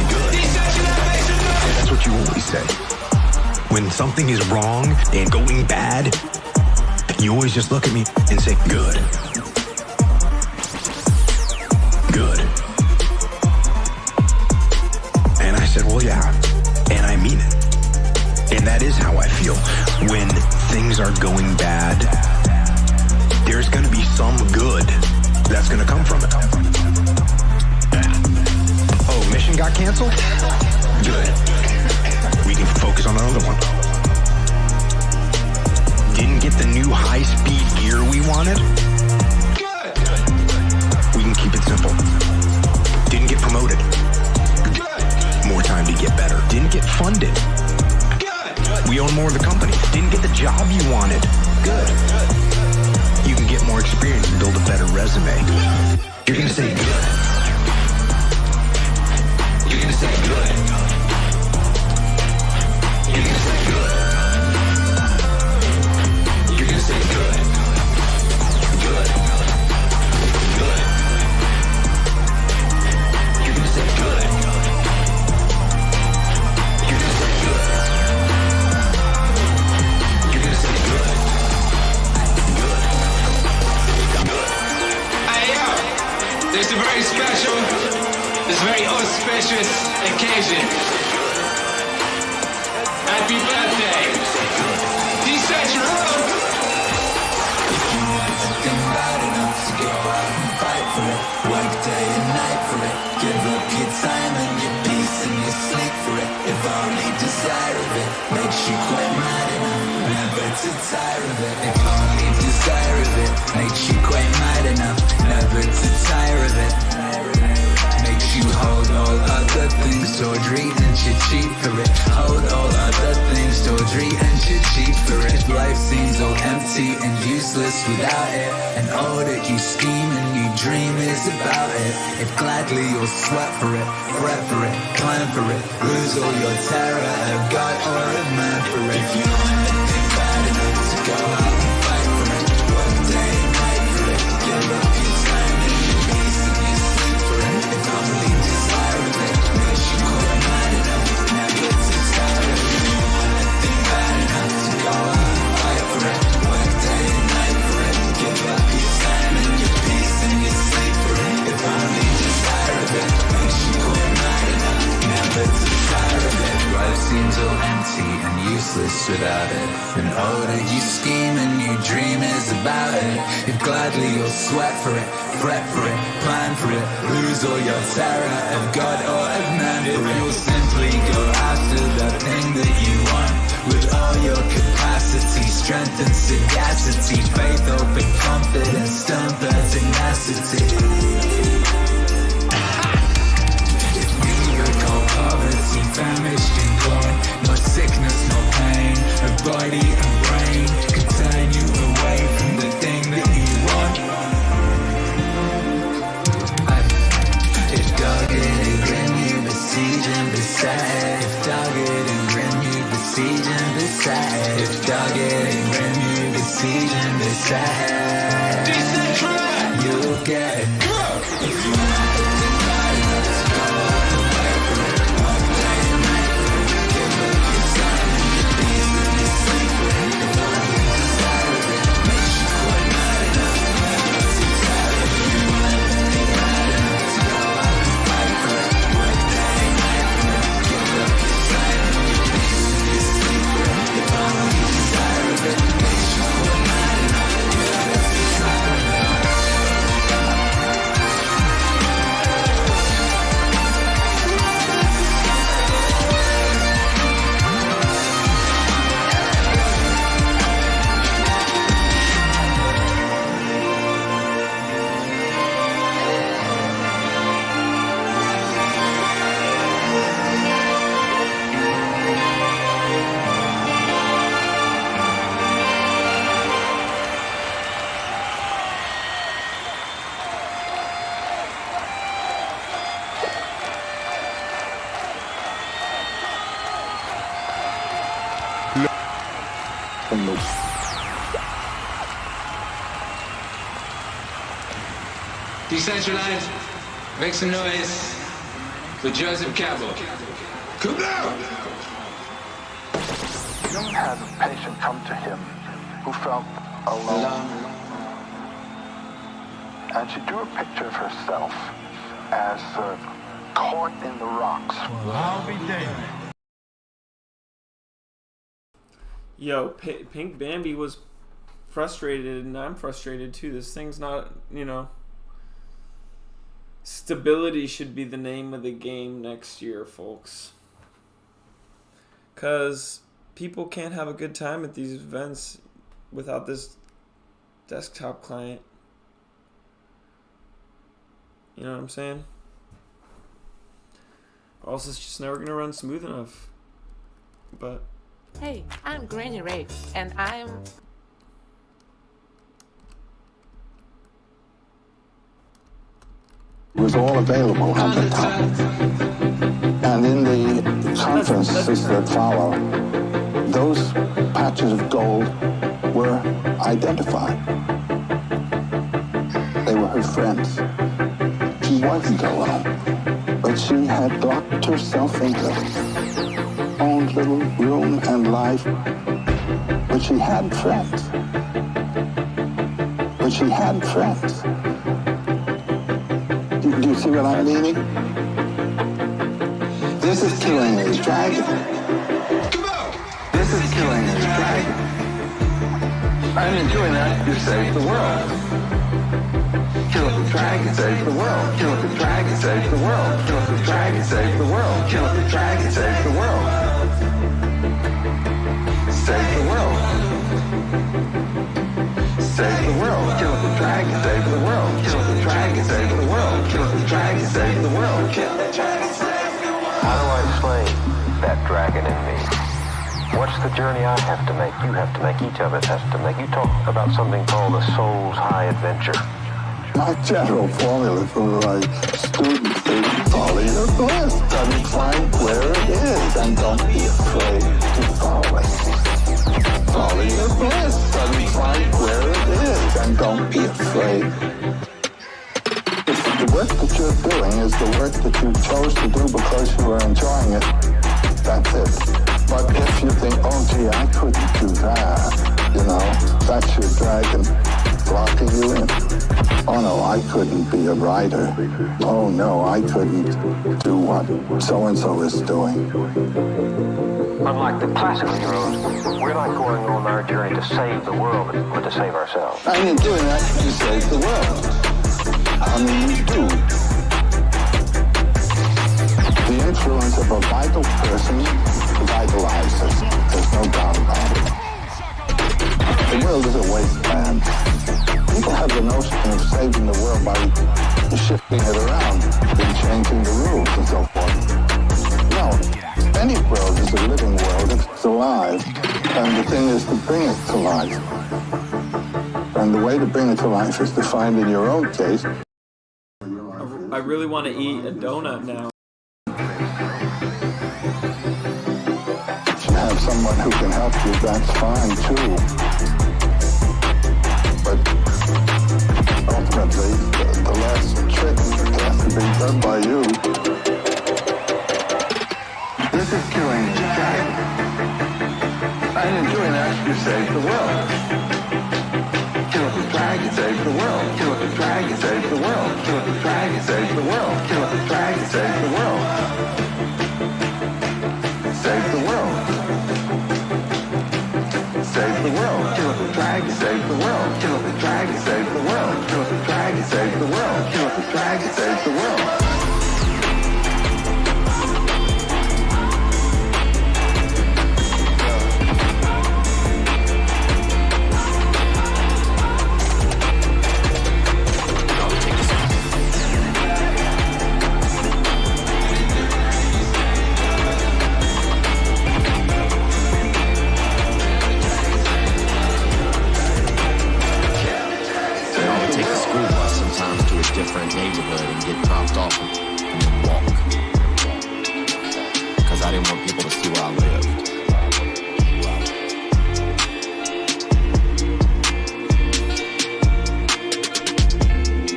Good. That's what you always say. When something is wrong and going bad, you always just look at me and say, good. Good. And I said, well, yeah. And I mean it. And that is how I feel. When things are going bad, there's going to be some good that's going to come from it. Oh, mission got canceled? Good. We can focus on another one. Didn't get the new resume. You're gonna say good. You're gonna say good. You're gonna say good. You're gonna say good. Good. Good. You're gonna say good. You're gonna say good. You're gonna say good. Good. Good. Hey yo, there's a very special, this very auspicious occasion. Happy birthday, Decentraland! If you want something bad enough to go out and fight for it, work day and night for it, give up your time and your peace and your sleep for it. If only desire of it makes you quite mad enough never to tire of it. If only desire of it makes you quite mad enough never to tire of it. Makes you hold all other things tawdry and you're cheap for it. Hold all other things tawdry and you're cheap for it. If life seems all empty and useless without it, and all that you scheme and you dream is about it, if gladly you'll sweat for it, fret for it, climb for it, lose all your terror of God or of man for it. If you want anything bad enough to go out and fight for it, work day and night for it, give up your time and your peace and your sleep for it. If only desire of it makes you quite mad enough never to tire of it. If you want anything bad enough to go out and fight for it, work day and night for it, give up your time and your peace and your sleep for it. If only desire of it makes you quite mad enough never to tire of it. Life seems all empty and useless without it, and all that you scheme and you dream is about it. If gladly you'll sweat for it, fret for it, plan for it, lose all your terror of God or of man for it. You'll simply go after that thing that you want with all your capacity, strength and sagacity, faith, hope and confidence, stern pertinacity. If we recall poverty, famished and gone, no sickness, no pain, a body and brain can turn you away from the thing that you want. If dogged and grim you besiege and beset, if dogged and grim you besiege and beset, if dogged and grim you besiege and beset, you'll get it. If you want anything bad enough to go out and fight for it, work day and night for it, give up your time and your peace and your sleep for it. If only desire of it makes you quite mad enough never to tire of it. If you want anything bad enough to go out and fight for it, work day and night for it, give up your time and your peace and your sleep for it. If only desire of it makes you quite mad enough never to tire of it. Decentraland, make some noise for Joseph Campbell. Come down! Jung had a patient come to him who felt alone. And she drew a picture of herself as caught in the rocks. Well, I'll be damned. Yo, Pink Bambi was frustrated, and I'm frustrated too. This thing's not, stability should be the name of the game next year, folks. Because people can't have a good time at these events without this desktop client. You know what I'm saying? Or else it's just never going to run smooth enough. But Hey, I'm Granny Ray, and I'm... was all available at the time. And in the conferences that follow, those patches of gold were identified. They were her friends. She wasn't alone, but she had locked herself into her own little room and life. But she had friends. But she had friends. Do you see what I'm meaning? This is killing his dragon. This is killing his dragon. And in doing that, you save the world. Kill the dragon, save the world. Kill the dragon, save the world. Kill the dragon, save the world. Kill the dragon, save the world. Save the world. Save the world. Kill the dragon, save the world. Kill the dragon, save the world. Kill the dragon, save the world. Kill the dragon, save the world. How do I slay that dragon in me? What's the journey I have to make? You have to make. Each of us has to make. You talk about something called the soul's high adventure. My general formula for my students is follow your bliss and find where it is and don't be afraid to follow it. Follow your bliss and find where it is and don't be afraid. If the work that you're doing is the work that you chose to do because you were enjoying it, that's it. But if you think, oh gee, I couldn't do that, that's your dragon blocking you in. Oh no, I couldn't be a writer. Oh no, I couldn't do what so-and-so is doing. Unlike the classical heroes, we're not going on our journey to save the world, but to save ourselves. And in doing that, you save the world. I mean, you do. The influence of a vital person vitalizes. There's no doubt about it. The world is a wasteland. People have the notion of saving the world by shifting it around and changing the rules and so forth. No, any world is a living world if it's alive, and the thing is to bring it to life. And the way to bring it to life is to find in your own case. I really want to eat a donut now. If you have someone who can help you, that's fine too. But ultimately, the last trick has to be done by you. This is killing the dragon. And in doing that, you save the world. Kill the dragon, save the world. Kill the dragon, save the world. Kill the dragon, save the world. Kill the dragon, save the world. Save the world. Save the world. Kill the dragon, save the world. Kill the dragon, save the world. Kill the dragon, save the world. Kill the dragon, save the world. Different neighborhood and get dropped off and then walk. Because I didn't want people to see where I lived.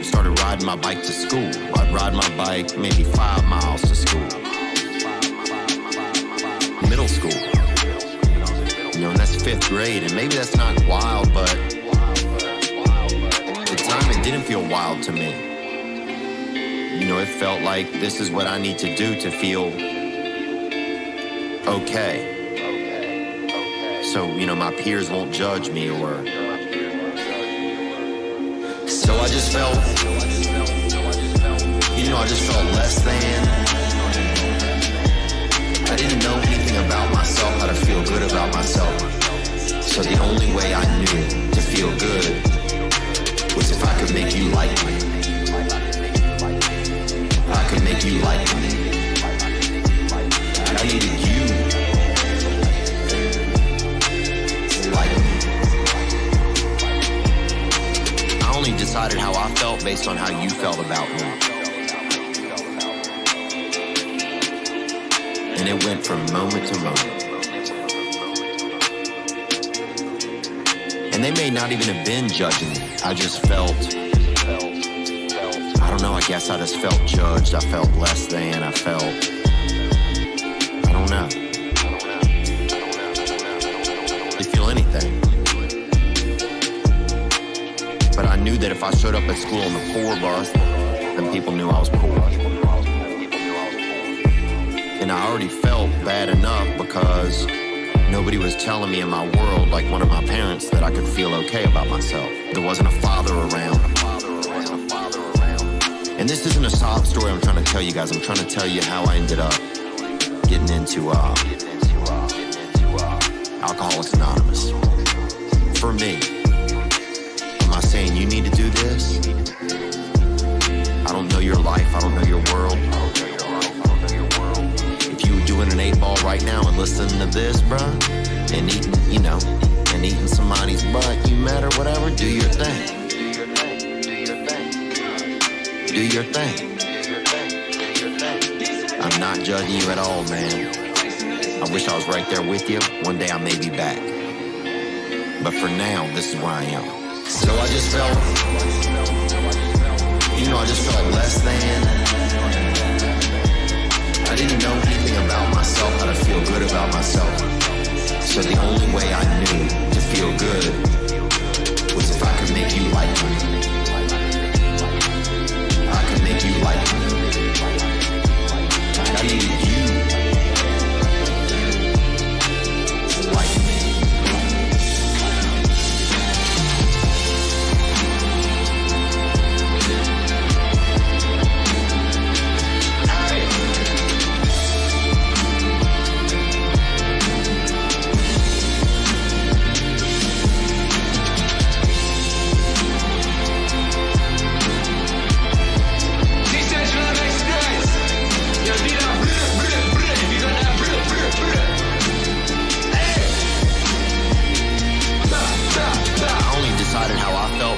Started riding my bike to school. I'd ride my bike maybe 5 miles to school. Middle school. And that's 5th grade, and maybe that's not wild, but at the time it didn't feel wild to me. It felt like this is what I need to do to feel okay. So, my peers won't judge me or... So I just felt, I just felt less than. I didn't know anything about myself, how to feel good about myself. So the only way I knew to feel good was if I could make you like me. I could make you like me. I needed you to like me. I only decided how I felt based on how you felt about me. And it went from moment to moment. And they may not even have been judging me. I just felt, I don't know, I guess I just felt judged. I felt less than, I don't know. You feel anything. But I knew that if I showed up at school on the poor bus, then people knew I was poor. And I already felt bad enough because nobody was telling me in my world, like one of my parents, that I could feel okay about myself. There wasn't a father around. And this isn't a sob story I'm trying to tell you guys. I'm trying to tell you how I ended up getting into Alcoholics Anonymous. For me, am I saying you need to do this? I don't know your life. I don't know your world. If you were doing an 8-ball right now and listening to this, bruh, and eating, and eating somebody's butt, you met or whatever, do your thing. Do your thing. I'm not judging you at all, man. I wish I was right there with you. One day I may be back. But for now, this is where I am. So I just felt, I just felt less than. I didn't know anything about myself, how to feel good about myself. So the only way I knew to feel good was if I could make you like me. I could make you like me. I needed you to like me.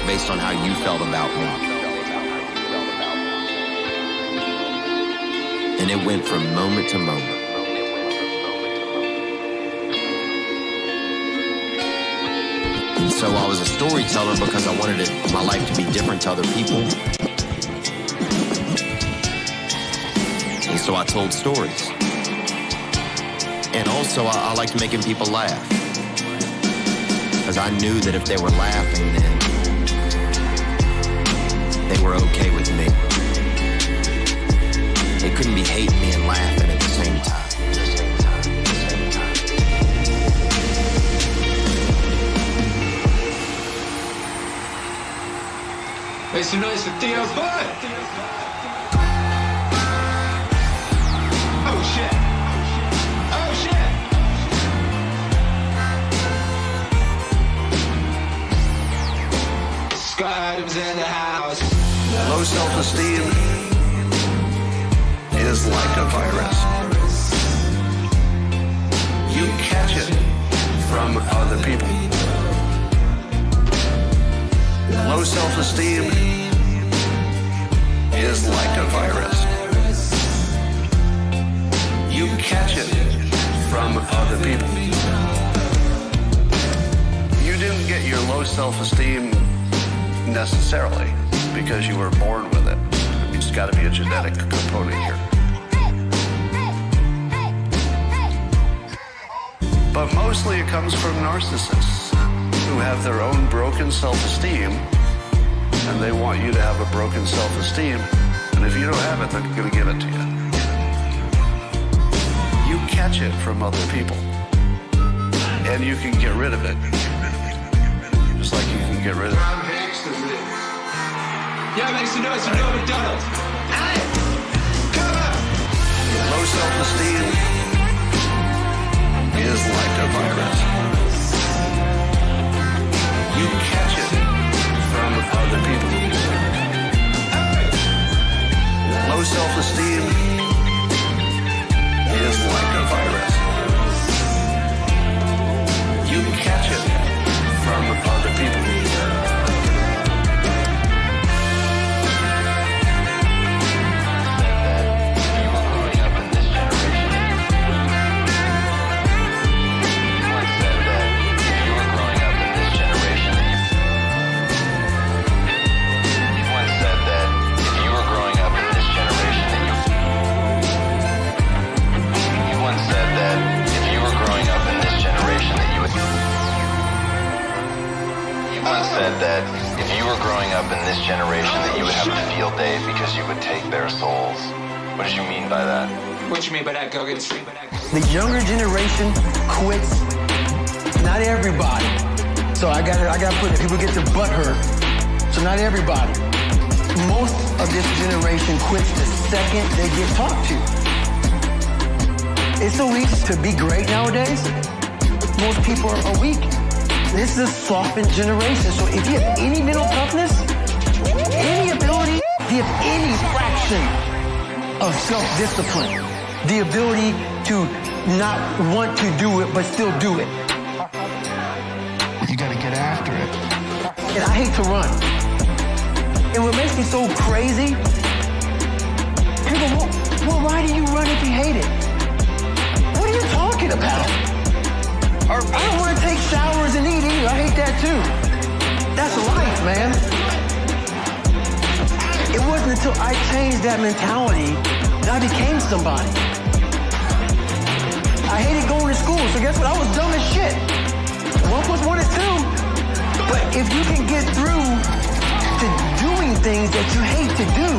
Based on how you felt about me. And it went from moment to moment. And so I was a storyteller because I wanted my life to be different to other people. And so I told stories. And also I liked making people laugh. Because I knew that if they were laughing, then they were okay with me. They couldn't be hating me and laughing at the same time. Make some noise for Theo Bud! Oh shit! Oh shit! Scott Adams in the house. Low self-esteem is like a virus. You catch it from other people. Low self-esteem is like a virus. You catch it from other people. You didn't get your low self-esteem necessarily because you were born with it. It's got to be a genetic component here. But mostly it comes from narcissists who have their own broken self-esteem, and they want you to have a broken self-esteem, and if you don't have it, they're going to give it to you. You catch it from other people, and you can get rid of it, just like you can get rid of it. Yeah, make some noise for Noah McDonald. Hey, come on! Low self-esteem is like a virus. You catch it from other people. Low self-esteem is like a virus. You catch it from other people. field day because you would take their souls. What did you mean by that? What you mean by that, go get street? The younger generation quits. Not everybody. So I gotta put it, people get their butt hurt. So not everybody. Most of this generation quits the second they get talked to. It's so easy to be great nowadays. Most people are weak. This is a softened generation. So if you have any mental toughness, any ability, if you have any fraction of self-discipline, the ability to not want to do it but still do it. You gotta get after it. And I hate to run. And what makes me so crazy, people go, well, why do you run if you hate it? What are you talking about? I don't want to take showers and eat either. I hate that too. That's life, man. It wasn't until I changed that mentality that I became somebody. I hated going to school, so guess what? I was dumb as shit. 1 + 1 is 2. But if you can get through to doing things that you hate to do,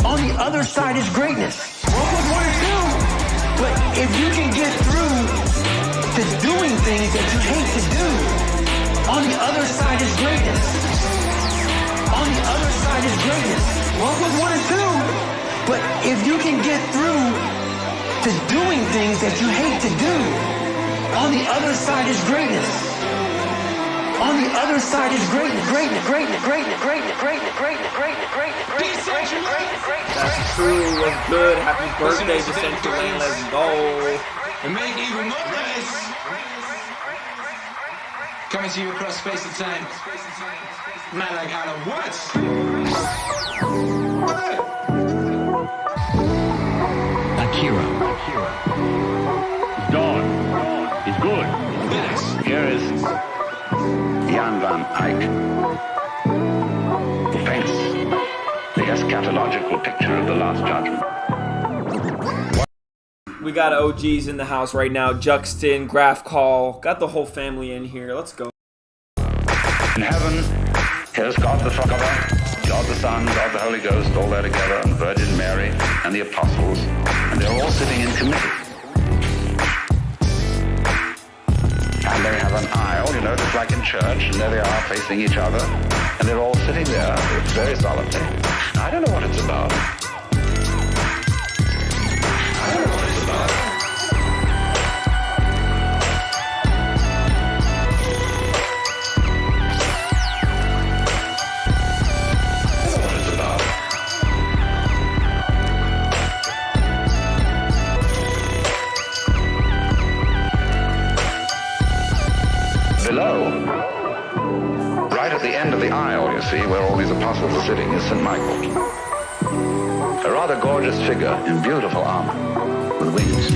on the other side is greatness. 1 + 1 is 2. But if you can get through to doing things that you hate to do, on the other side is greatness. On the other side is greatness. 1 + 1 is 2. But if you can get through to doing things that you hate to do, on the other side is greatness. On the other side is greatness, greatness, greatness, greatness, greatness, greatness, greatness, greatness, greatness, greatness, greatness, greatness, greatness. That's true. Was good. Happy birthday, Decentraland. Let's go. And make even more nice. Coming to you across space and time. Man like out of what? Akira. Dawn. He's good. Yes. Here is Jan van Eyck. He paints the eschatological picture of the Last Judgment. We got OGs in the house right now. Juxton, Graph Call. Got the whole family in here. Let's go. In heaven, here's God the Father, God the Son, God the Holy Ghost, all there together, and Virgin Mary, and the Apostles, and they're all sitting in committee. And they have an aisle, you know, just like in church, and there they are facing each other, and they're all sitting there very solemnly. I don't know what it's about. I don't know what it's about. Below, right at the end of the aisle, you see, where all these apostles are sitting, is St. Michael. A rather gorgeous figure in beautiful armor, with wings.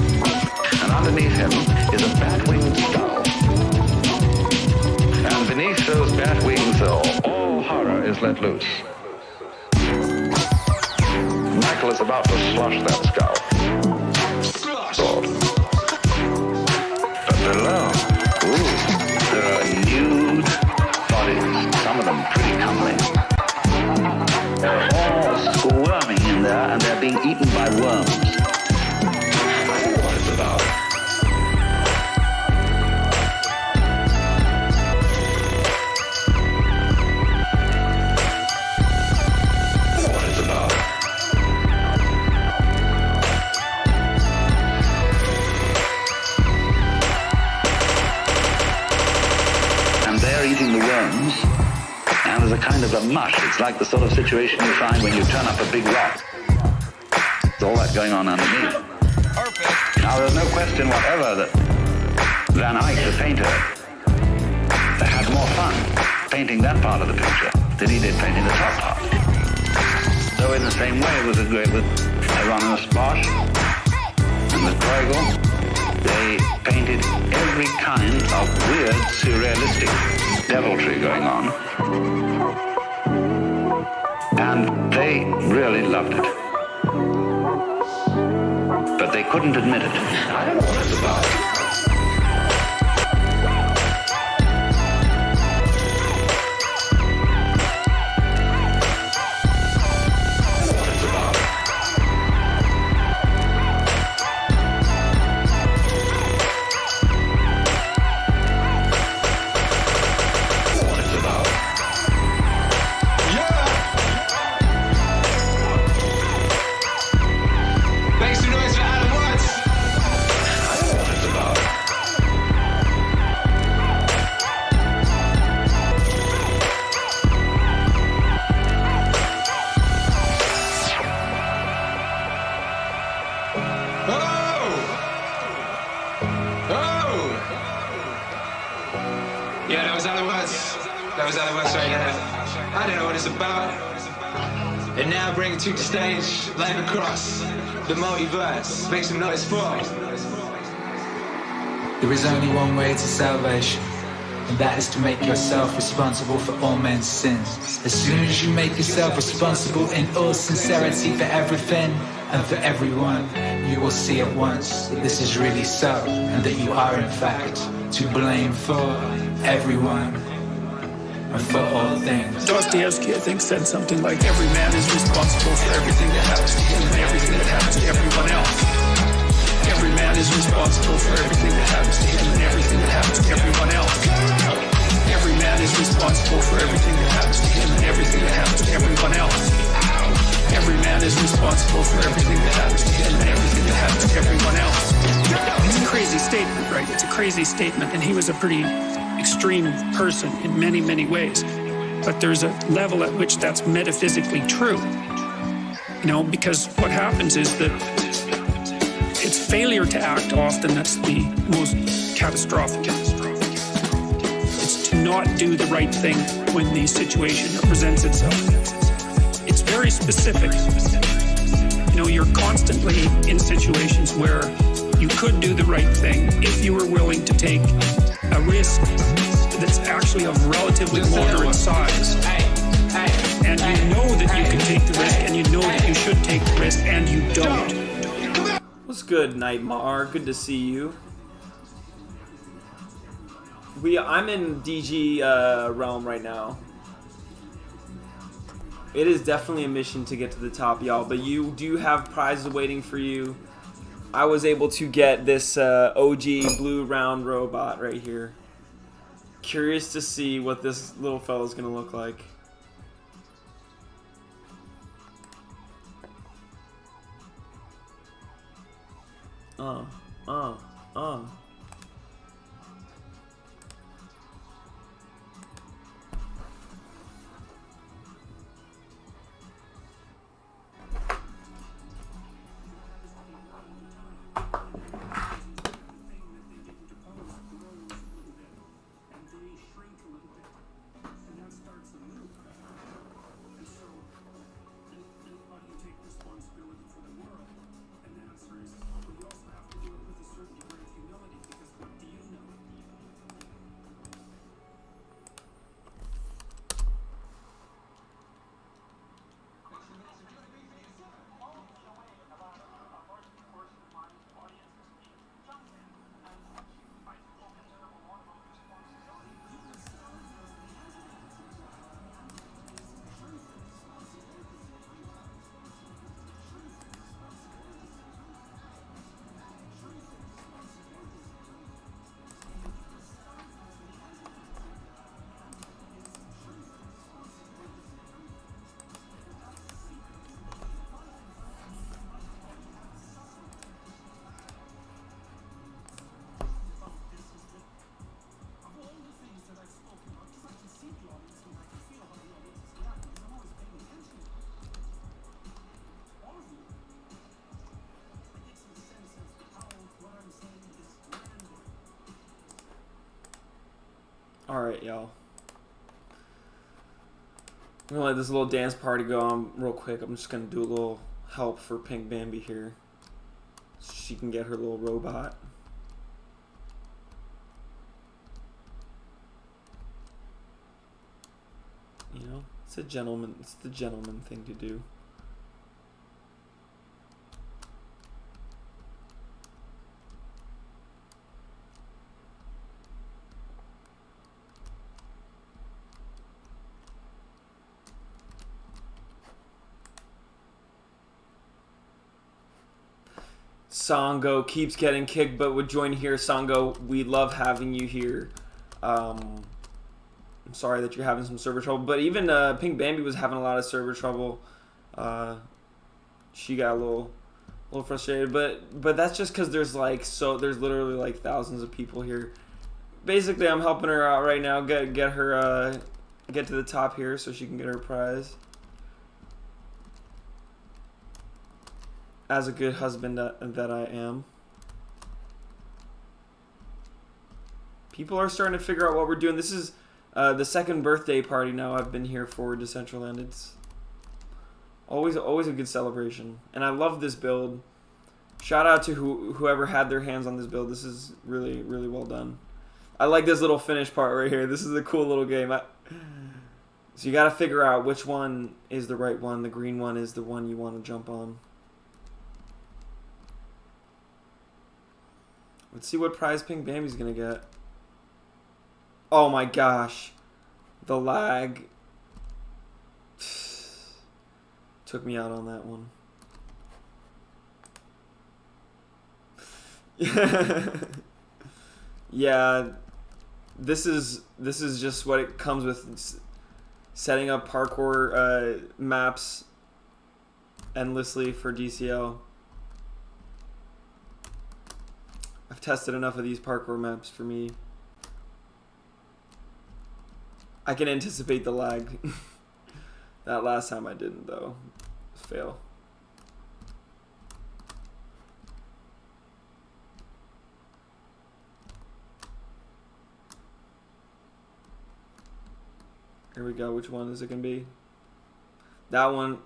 And underneath him is a bat-winged skull. And beneath those bat wings, all horror is let loose. Michael is about to slush that skull. Sword. But below, there are nude bodies, some of them pretty comely. They're all squirming in there, and they're being eaten by worms. I don't know what it's about. I don't know what it's about. They're eating the worms, and there's a kind of a mush. It's like the sort of situation you find when you turn up a big rock. There's all that going on underneath. Perfect. Now, there's no question whatever that Van Eyck, the painter, had more fun painting that part of the picture than he did painting the top part. So in the same way with Hieronymus Bosch and with Bruegel, they painted every kind of weird, surrealistic deviltry going on. And they really loved it. But they couldn't admit it. I don't know what it's about. That was other words right now. I don't know what it's about. And now bring it to the stage, live across the multiverse. Make some noise for. There is only one way to salvation, and that is to make yourself responsible for all men's sins. As soon as you make yourself responsible in all sincerity for everything and for everyone, you will see at once that this is really so, and that you are in fact to blame for everyone and for all things. Dostoevsky, I think, said something like, every man is responsible for everything that happens to him and everything that happens to everyone else. Every man is responsible for everything that happens to him and everything that happens to everyone else. Every man is responsible for everything that happens to him and everything that happens to everyone else. Every man is responsible for everything that happens to him and everything that happens to everyone else. It's a crazy statement, right? It's a crazy statement, and he was a pretty extreme person in many, many ways. But there's a level at which that's metaphysically true. You know, because what happens is that it's failure to act often that's the most catastrophic. It's to not do the right thing when the situation presents itself. It's very specific. You know, you're constantly in situations where you could do the right thing if you were willing to take a risk that's actually of relatively moderate size. And you know that you can take the risk, and you know that you should take the risk, and you don't. What's good, Nightmare? Good to see you. I'm in DG realm right now. It is definitely a mission to get to the top, y'all, but you do have prizes waiting for you. I was able to get this OG blue round robot right here. Curious to see what this little fella's gonna look like. Alright, y'all. I'm gonna let this little dance party go on real quick. I'm just gonna do a little help for Pink Bambi here, so she can get her little robot. You know, it's the gentleman thing to do. Sango keeps getting kicked, but would join here. Sango, we love having you here. I'm sorry that you're having some server trouble, but even Pink Bambi was having a lot of server trouble. She got a little frustrated, but that's just because there's literally like thousands of people here. Basically, I'm helping her out right now. Get her get to the top here so she can get her prize. As a good husband that I am. People are starting to figure out what we're doing. This is The second birthday party now I've been here for Decentraland. It's always a good celebration, and I love this build. Shout out to whoever had their hands on this build. This is really well done. I like this little finish part right here. This is a cool little game. So you got to figure out which one is the right one. The green one is the one you want to jump on. Let's see what prize Pink Bambi's gonna get. Oh my gosh, the lag took me out on that one. Yeah, this is just what it comes with setting up parkour maps endlessly for DCL. I've tested enough of these parkour maps for me. I can anticipate the lag. That last time I didn't though. Fail. Here we go. Which one is it gonna be? That one,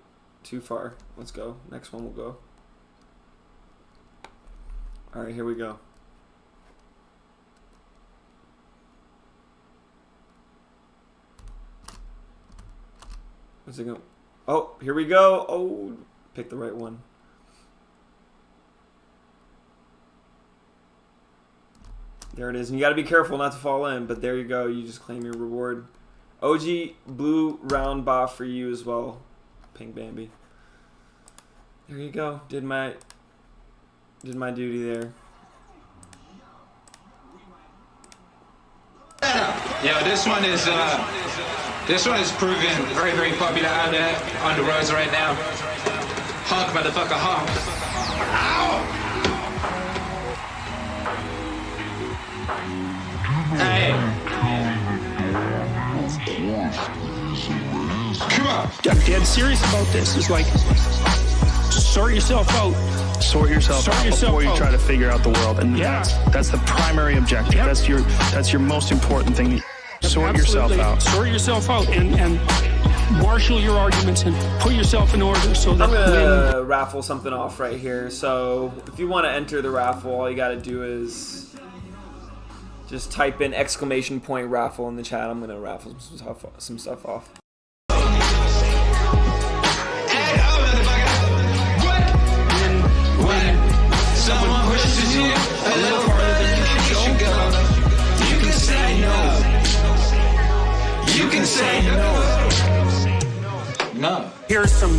too far. Let's go. Next one will go. Alright, here we go. What's it going? Oh, here we go. Oh, pick the right one. There it is. And you got to be careful not to fall in, but there you go. You just claim your reward. OG blue round buff for you as well, Pink Bambi. There you go. Did my duty there. Yeah, this one is proving very popular out there on the roads right now. Honk, motherfucker, honk. Ow! Hey. Come on. I'm dead serious about this. It's like, just sort yourself out. Sort yourself out before you try to figure out the world, and that's the primary objective. Yep. That's your most important thing. Sort yourself out. Sort yourself out and marshal your arguments and put yourself in order so that I'm gonna raffle something off right here. So if you want to enter the raffle, all you got to do is just type in !raffle in the chat. I'm gonna raffle some stuff off. Someone pushes you a little further than you should go. You can say no. You can say no. No. Here's some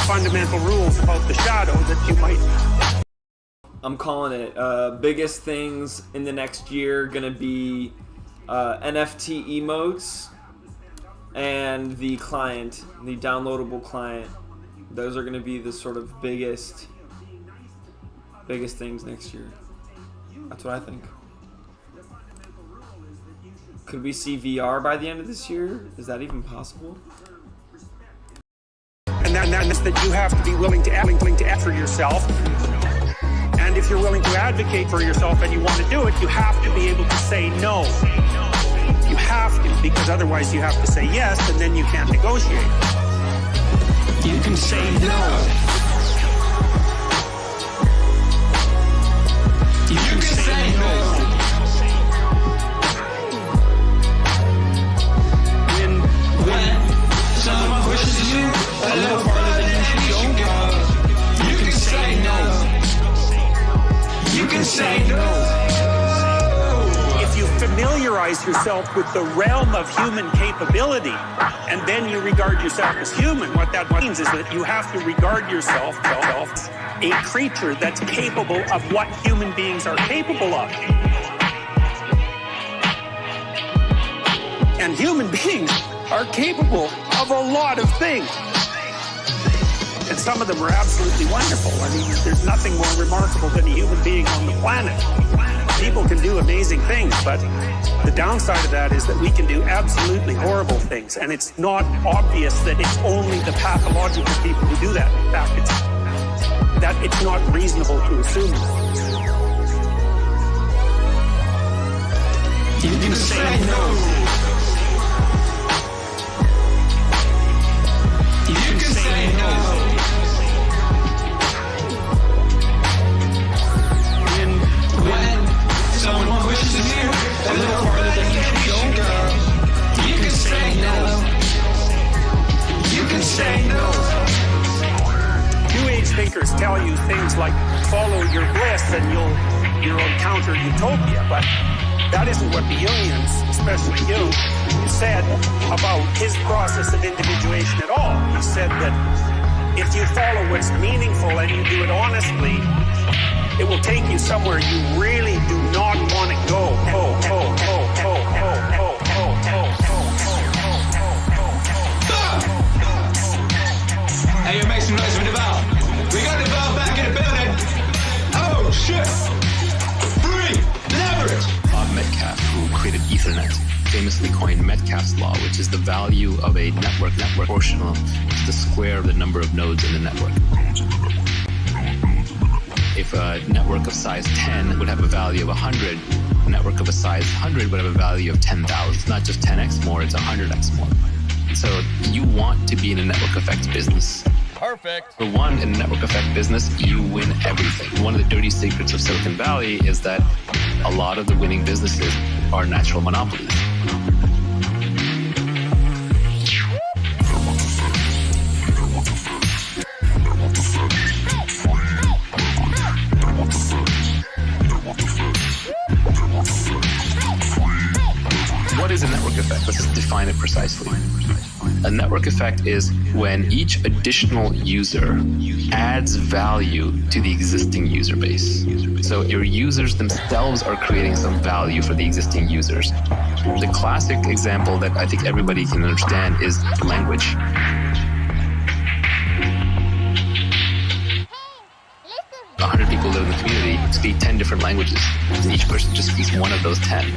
fundamental rules about the shadow that you might. I'm calling it. Biggest things in the next year gonna be NFT emotes and the client, the downloadable client. Those are gonna be the sort of biggest things next year. That's what I think. Could we see VR by the end of this year? Is that even possible? And that's that you have to be willing to effort yourself. And if you're willing to advocate for yourself and you want to do it, you have to be able to say no. You have to, because otherwise you have to say yes, and then you can't negotiate. You can say no. You can say no. When someone pushes you a little farther than you should go, you can say no. You can say no. If you familiarize yourself with the realm of human capability, and then you regard yourself as human, what that means is that you have to regard yourself as a creature that's capable of what human beings are capable of. And human beings are capable of a lot of things. And some of them are absolutely wonderful. I mean, there's nothing more remarkable than a human being on the planet. People can do amazing things, but the downside of that is that we can do absolutely horrible things. And it's not obvious that it's only the pathological people who do that. In fact, it's not reasonable to assume. You can say no. You can say no. When someone pushes you a little farther than you should go, you can say no. You can say no. New Age thinkers tell you things like follow your bliss and you'll encounter utopia, but that isn't what the Jungians, especially Jung, said about his process of individuation at all. He said that if you follow what's meaningful and you do it honestly, it will take you somewhere you really do not want to go. Hey, you make some noise with the valve. We got the valve back in the building. Oh, shit. Free. Leverage. Bob Metcalfe, who created Ethernet, famously coined Metcalfe's law, which is the value of a network proportional to the square of the number of nodes in the network. If a network of size 10 would have a value of 100, a network of a size 100 would have a value of 10,000. It's not just 10x more, it's 100x more. So you want to be in a network effect business. Perfect. For one, in a network effect business, you win everything. One of the dirty secrets of Silicon Valley is that a lot of the winning businesses are natural monopolies. What is a network effect? Let's just define it precisely. A network effect is when each additional user adds value to the existing user base. So your users themselves are creating some value for the existing users. The classic example that I think everybody can understand is language. A 100 people live in the community, speak 10 different languages. Each person just speaks one of those 10.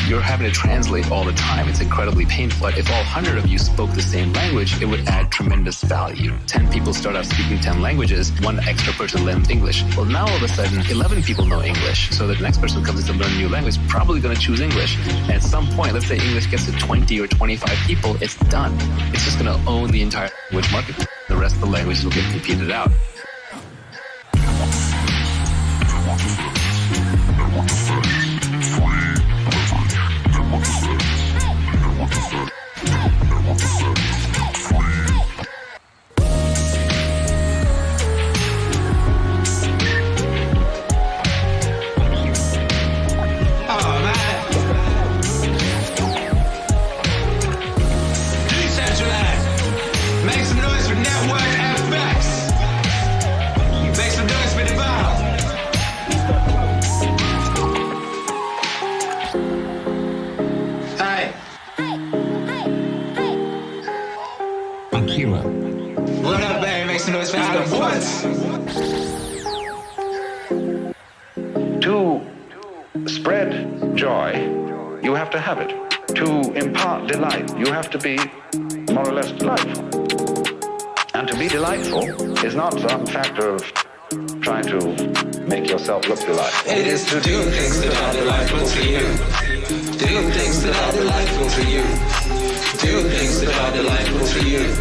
You're having to translate all the time. It's incredibly painful. But if all 100 of you spoke the same language, it would add tremendous value. 10 people start out speaking 10 languages, one extra person learns English. Well, now all of a sudden, 11 people know English. So the next person comes in to learn a new language, probably going to choose English. And at some point, let's say English gets to 20 or 25 people, it's done. It's just going to own the entire language market. The rest of the languages will get competed out. Make some noise for Network FX. Make some noise for the valve. Hey. I'm Kira. What up, baby? Make some noise for Adam Woods. To spread joy, you have to have it. To impart delight, you have to be more or less delightful. And to be delightful is not some factor of trying to make yourself look delightful. It is to do things that are delightful to you. Do things that are delightful to you. Do things that are delightful to you.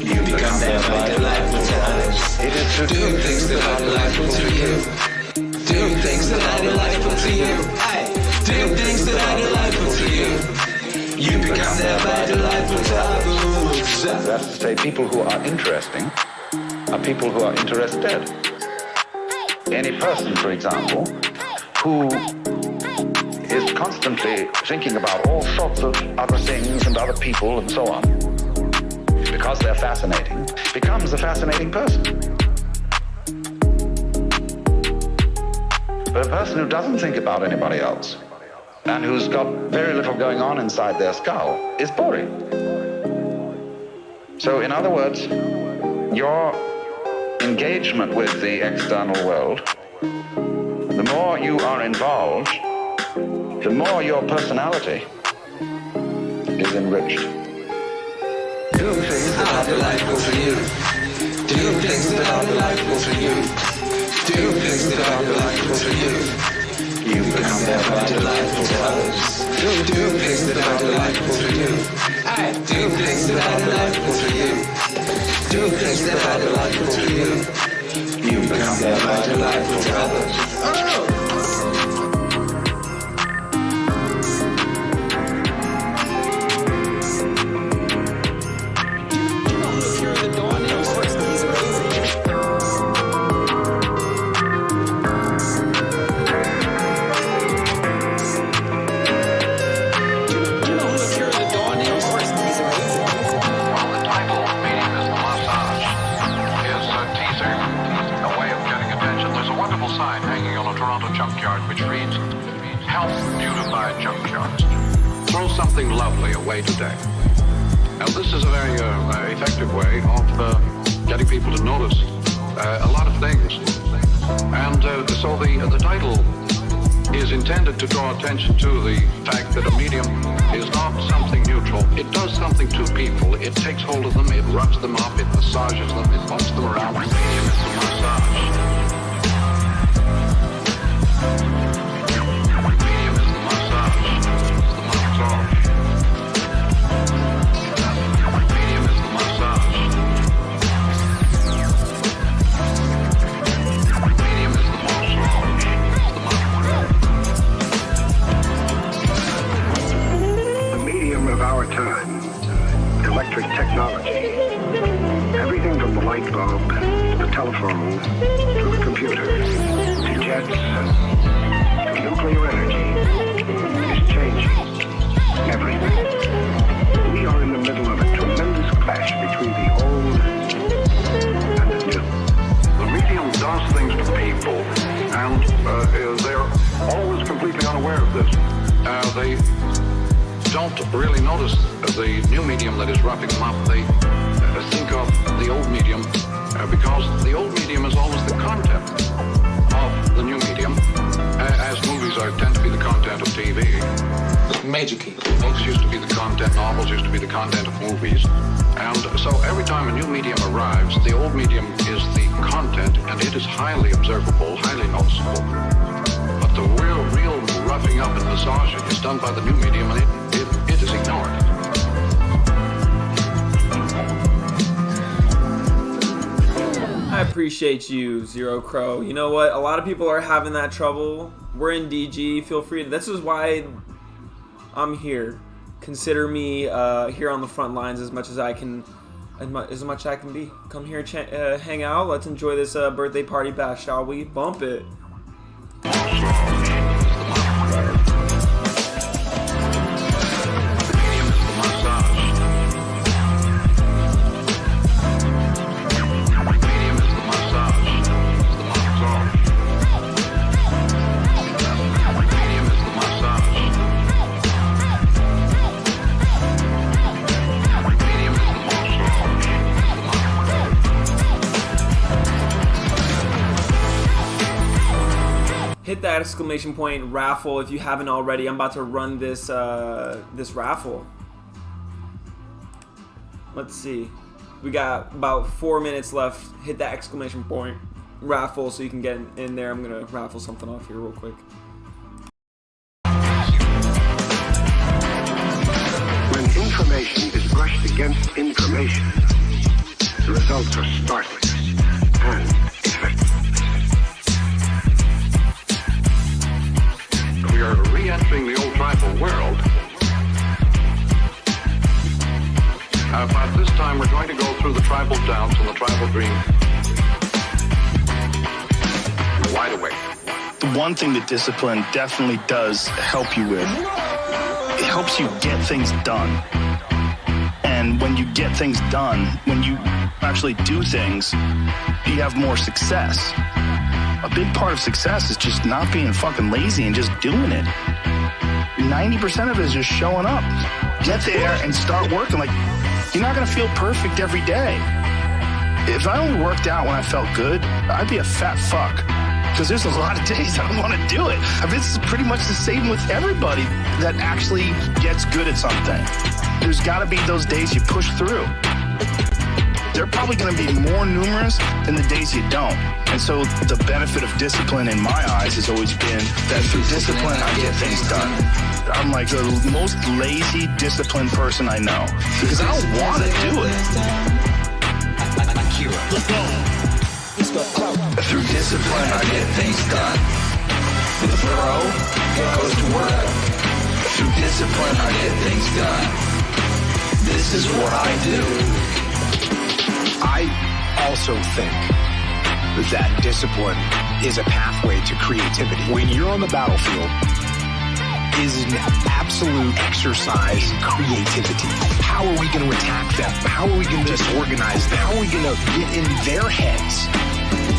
You become thereby delightful to others. It is to do things that are delightful to you. Do things that are delightful to you. Hey, do things that are delightful to you. You become thereby delightful to others. That's to say, people who are interesting are people who are interested. Any person, for example, who is constantly thinking about all sorts of other things and other people and so on, because they're fascinating, becomes a fascinating person. But a person who doesn't think about anybody else and who's got very little going on inside their skull is boring. So in other words, your engagement with the external world, the more you are involved, the more your personality is enriched. Do things that are delightful to you. Do things that are delightful to you. Do things that are delightful to you. You become thereby delightful to others. Do things that are delightful to you. I do things that are delightful to you. Do things that are delightful to you. You become thereby delightful to others. Oh! Something lovely away today. Now this is a very effective way of getting people to notice a lot of things. And so the title is intended to draw attention to the fact that a medium is not something neutral. It does something to people. It takes hold of them, it rubs them up, it massages them, it bumps them around. The medium is a massage. Technology. Everything from the light bulb to the telephone to the computer to jets to nuclear energy is changing everything. We are in the middle of a tremendous clash between the old and the new. The medium does things to people, and they're always completely unaware of this. They don't really notice the new medium that is wrapping them up. They think of the old medium because the old medium is always the content of the new medium, as movies tend to be the content of TV. Major key. Books used to be the content, novels used to be the content of movies. And so every time a new medium arrives, the old medium is the content, and it is highly observable, highly noticeable. But the real roughing up and massaging is done by the new medium, and it is ignored. I appreciate you, Zero Crow. You know what? A lot of people are having that trouble. We're in DG. Feel free. This is why I'm here. Consider me here on the front lines as much as I can, as much as I can be. Come here, hang out. Let's enjoy this birthday party bash, shall we? Bump it. Hit that exclamation point raffle if you haven't already. I'm about to run this this raffle. Let's see. We got about 4 minutes left. Hit that exclamation point raffle so you can get in there. I'm gonna raffle something off here real quick. When information is brushed against information, the results are startling and effective. We are re-entering the old tribal world. But this time we're going to go through the tribal dance and the tribal dream. Wide awake. The one thing that discipline definitely does help you with, it helps you get things done. And when you get things done, when you actually do things, you have more success. A big part of success is just not being fucking lazy and just doing it. 90% of it is just showing up. Get there and start working. Like, you're not gonna feel perfect every day. If I only worked out when I felt good, I'd be a fat fuck. Because there's a lot of days I don't want to do it. I mean, it's pretty much the same with everybody that actually gets good at something. There's gotta be those days you push through. They're probably going to be more numerous than the days you don't. And so the benefit of discipline in my eyes has always been that through discipline, I get things done. I'm like the most lazy, disciplined person I know because I don't want to do it. I Let's go. Through discipline, I get things done. The pro goes to work. Through discipline, I get things done. This is what I do. I also think that discipline is a pathway to creativity. When you're on the battlefield, is an absolute exercise in creativity. How are we going to attack them? How are we going to disorganize them? How are we going to get in their heads?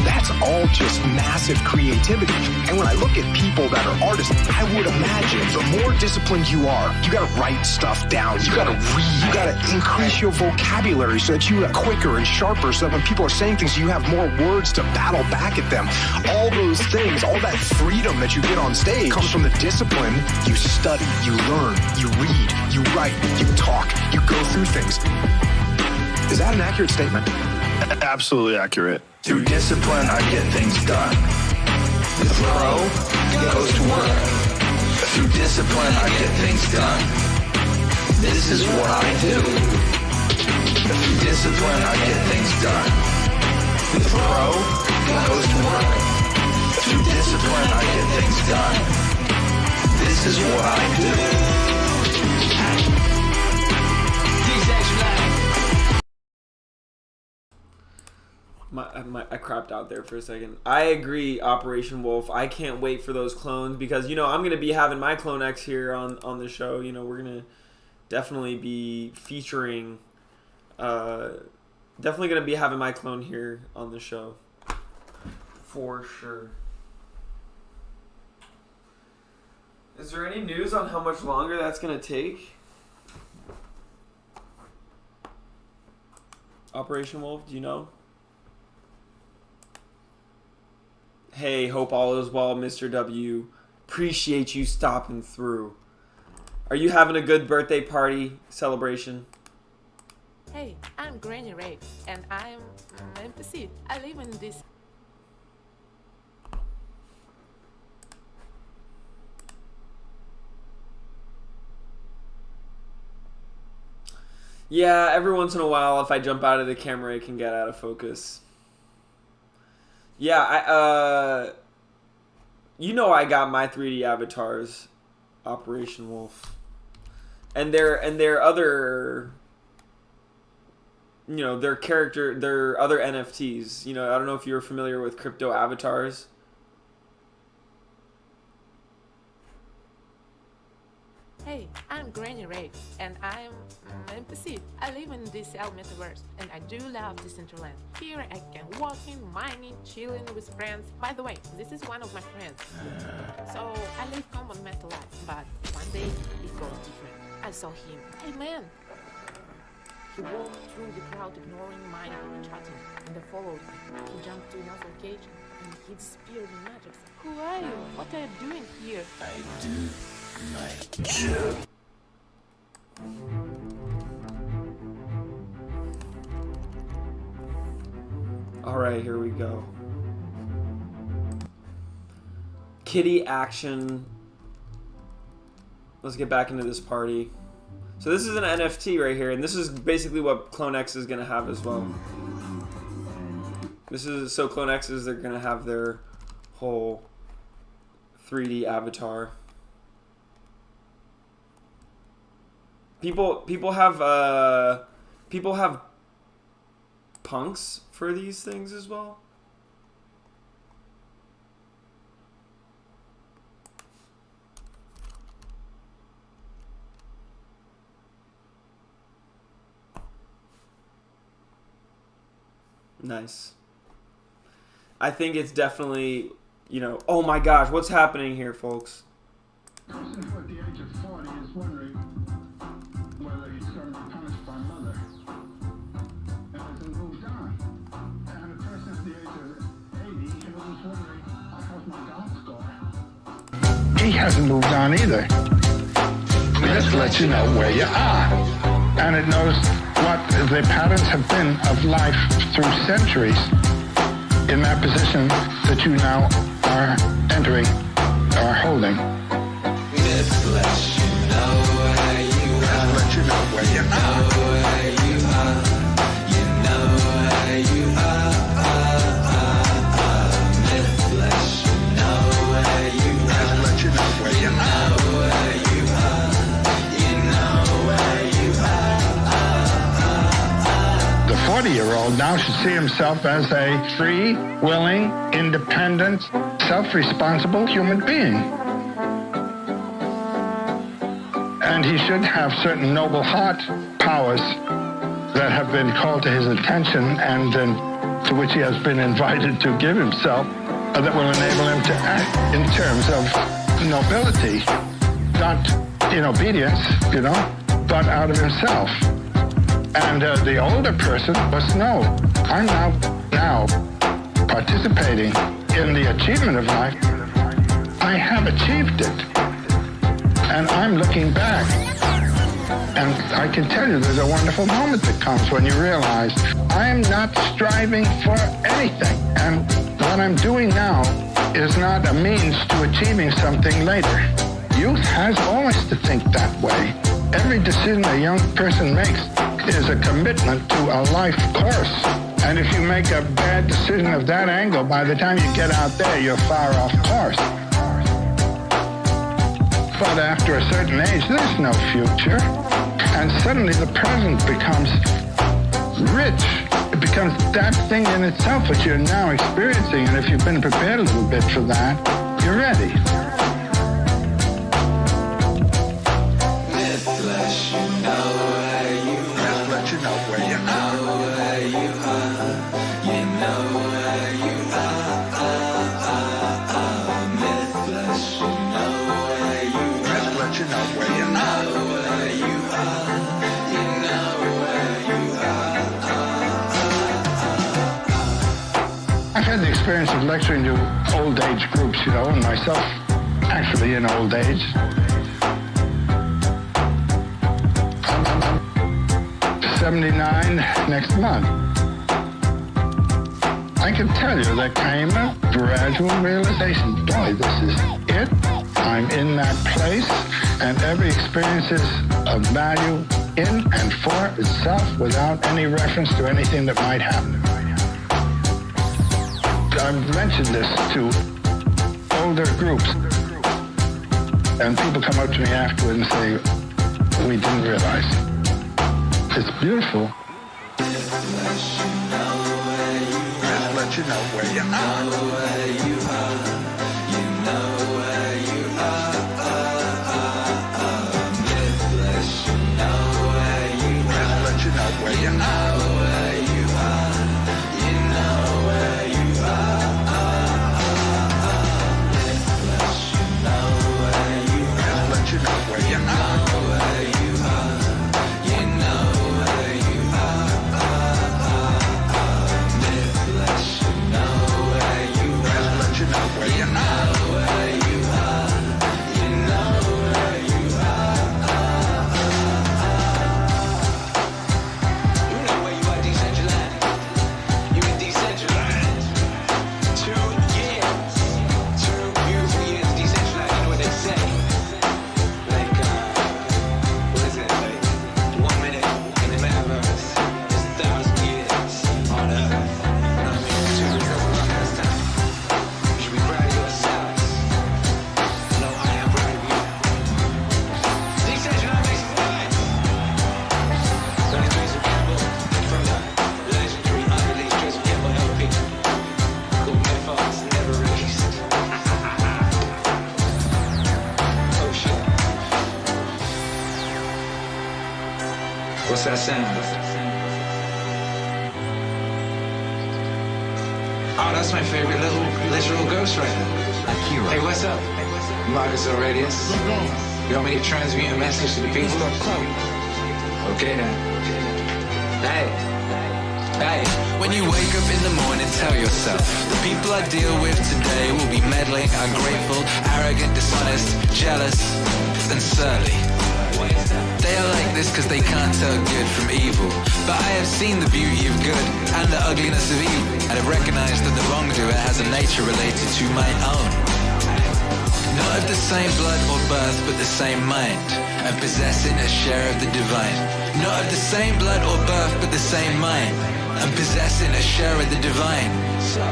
That's all just massive creativity. And when I look at people that are artists, I would imagine the more disciplined you are, you got to write stuff down. You got to read. You got to increase your vocabulary so that you are quicker and sharper, so that when people are saying things, you have more words to battle back at them. All those things, all that freedom that you get on stage comes from the discipline. You study, you learn, you read, you write, you talk, you go through things. Is that an accurate statement? Absolutely accurate. Through discipline, I get things done. The pro goes to work. Through discipline, I get things done. This is what I do. Through discipline, I get things done. The pro goes to work. Through discipline, I get things done. This is what I do. Decentraland. I crapped out there for a second. I agree, Operation Wolf. I can't wait for those clones because, you know, I'm going to be having my Clone X here on the show. You know, we're going to definitely be featuring, definitely going to be having my clone here on the show. For sure. Is there any news on how much longer that's going to take? Operation Wolf, do you know? Hey, hope all is well, Mr. W. Appreciate you stopping through. Are you having a good birthday party celebration? Hey, I'm Granny Ray, and I'm NPC. I live in this. Yeah, every once in a while, if I jump out of the camera, it can get out of focus. Yeah, you know I got my 3D avatars, Operation Wolf, and their other, you know, their other NFTs. You know, I don't know if you're familiar with crypto avatars. Hey, I'm Granny Ray, and I'm NPC. I live in this metaverse, and I do love Decentraland. Here I can walk in, mining, chilling with friends. By the way, this is one of my friends. So I live common metal life, but one day it goes different. I saw him. Hey man! He walked through the crowd ignoring mining and chatting, and I followed him. He jumped to another cage, and he disappeared in magic. Who are you? What are you doing here? I do my job. Alright, here we go. Kitty action. Let's get back into this party. So this is an NFT right here, and this is basically what Clone X is going to have as well. So Clone X's, they're going to have their whole 3D avatar. People have punks for these things as well. Nice. I think it's definitely, you know, oh my gosh, what's happening here, folks? A person who at the age of 40 is wondering whether he's going to be punished by mother. And hasn't moved on. And a person at the age of 80 who's wondering, how's my dog score? He hasn't moved on either. This lets you know where you are. And it knows what the patterns have been of life through centuries in that position that you now are entering or holding. This lets you know where you are. This lets you know where you are. You know where you are. You know where see himself as a free, willing, independent, self-responsible human being. And he should have certain noble heart powers that have been called to his attention and to which he has been invited to give himself that will enable him to act in terms of nobility, not in obedience, but out of himself. And the older person must know, I'm now participating in the achievement of life. I have achieved it. And I'm looking back. And I can tell you there's a wonderful moment that comes when you realize I'm not striving for anything. And what I'm doing now is not a means to achieving something later. Youth has always to think that way. Every decision a young person makes is a commitment to a life course. And if you make a bad decision of that angle, by the time you get out there, you're far off course. But after a certain age, there's no future. And suddenly the present becomes rich. It becomes that thing in itself which you're now experiencing. And if you've been prepared a little bit for that, you're ready. Mythless, you know where you are. Let you know where you are. Where you are. You know where you are. Mythless, you know where you are. Let you know where you are. Where you are. You know where you are. I've had the experience of lecturing to old age groups, and myself actually in old age. I'm 79 next month. I can tell you there came a gradual realization. Boy, this is it. I'm in that place, and every experience is of value in and for itself without any reference to anything that might happen. I've mentioned this to older groups, and people come up to me afterward and say, we didn't realize. It's beautiful. Just let you know where you are. Where you are. You know where you are. Mythless, you know where you are. Just let you know where you are. Where you are. You know where you are. Mythless, you know where you are. Just let you know where you are. Where you are. You know where you are. Mythless, you know where you are. Just let you know where you are. Where you are. You know where you are. You know where you are, Decentraland. You in Decentraland. 2 years. 2 beautiful years, Decentraland. You know what they say? Like, what is it? Like, 1 minute in the metaverse is 1,000 years on Earth. You know what I mean? 2 years of long ass time. You should be proud of yourselves. No, I am proud of you. Decentraland makes noise. Sonny Trace Campbell from the legendary unreleased Trace Campbell LP called Mythos Never Released. Oh shit. What's that sound? Oh, that's my favorite little literal ghost right now. Hey, what's up? Marcus Aurelius. You want me to transmute a message to the people? Okay then. Hey. Hey. When you wake up in the morning, tell yourself the people I deal with today will be meddling, ungrateful, arrogant, dishonest, jealous, and surly. They are like this because they can't tell good from evil. But I have seen the beauty of good and the ugliness of evil, and have recognized that the wrongdoer has a nature related to my own. Not of the same blood or birth, but the same mind, and possessing a share of the divine. Not of the same blood or birth, but the same mind, and possessing a share of the divine.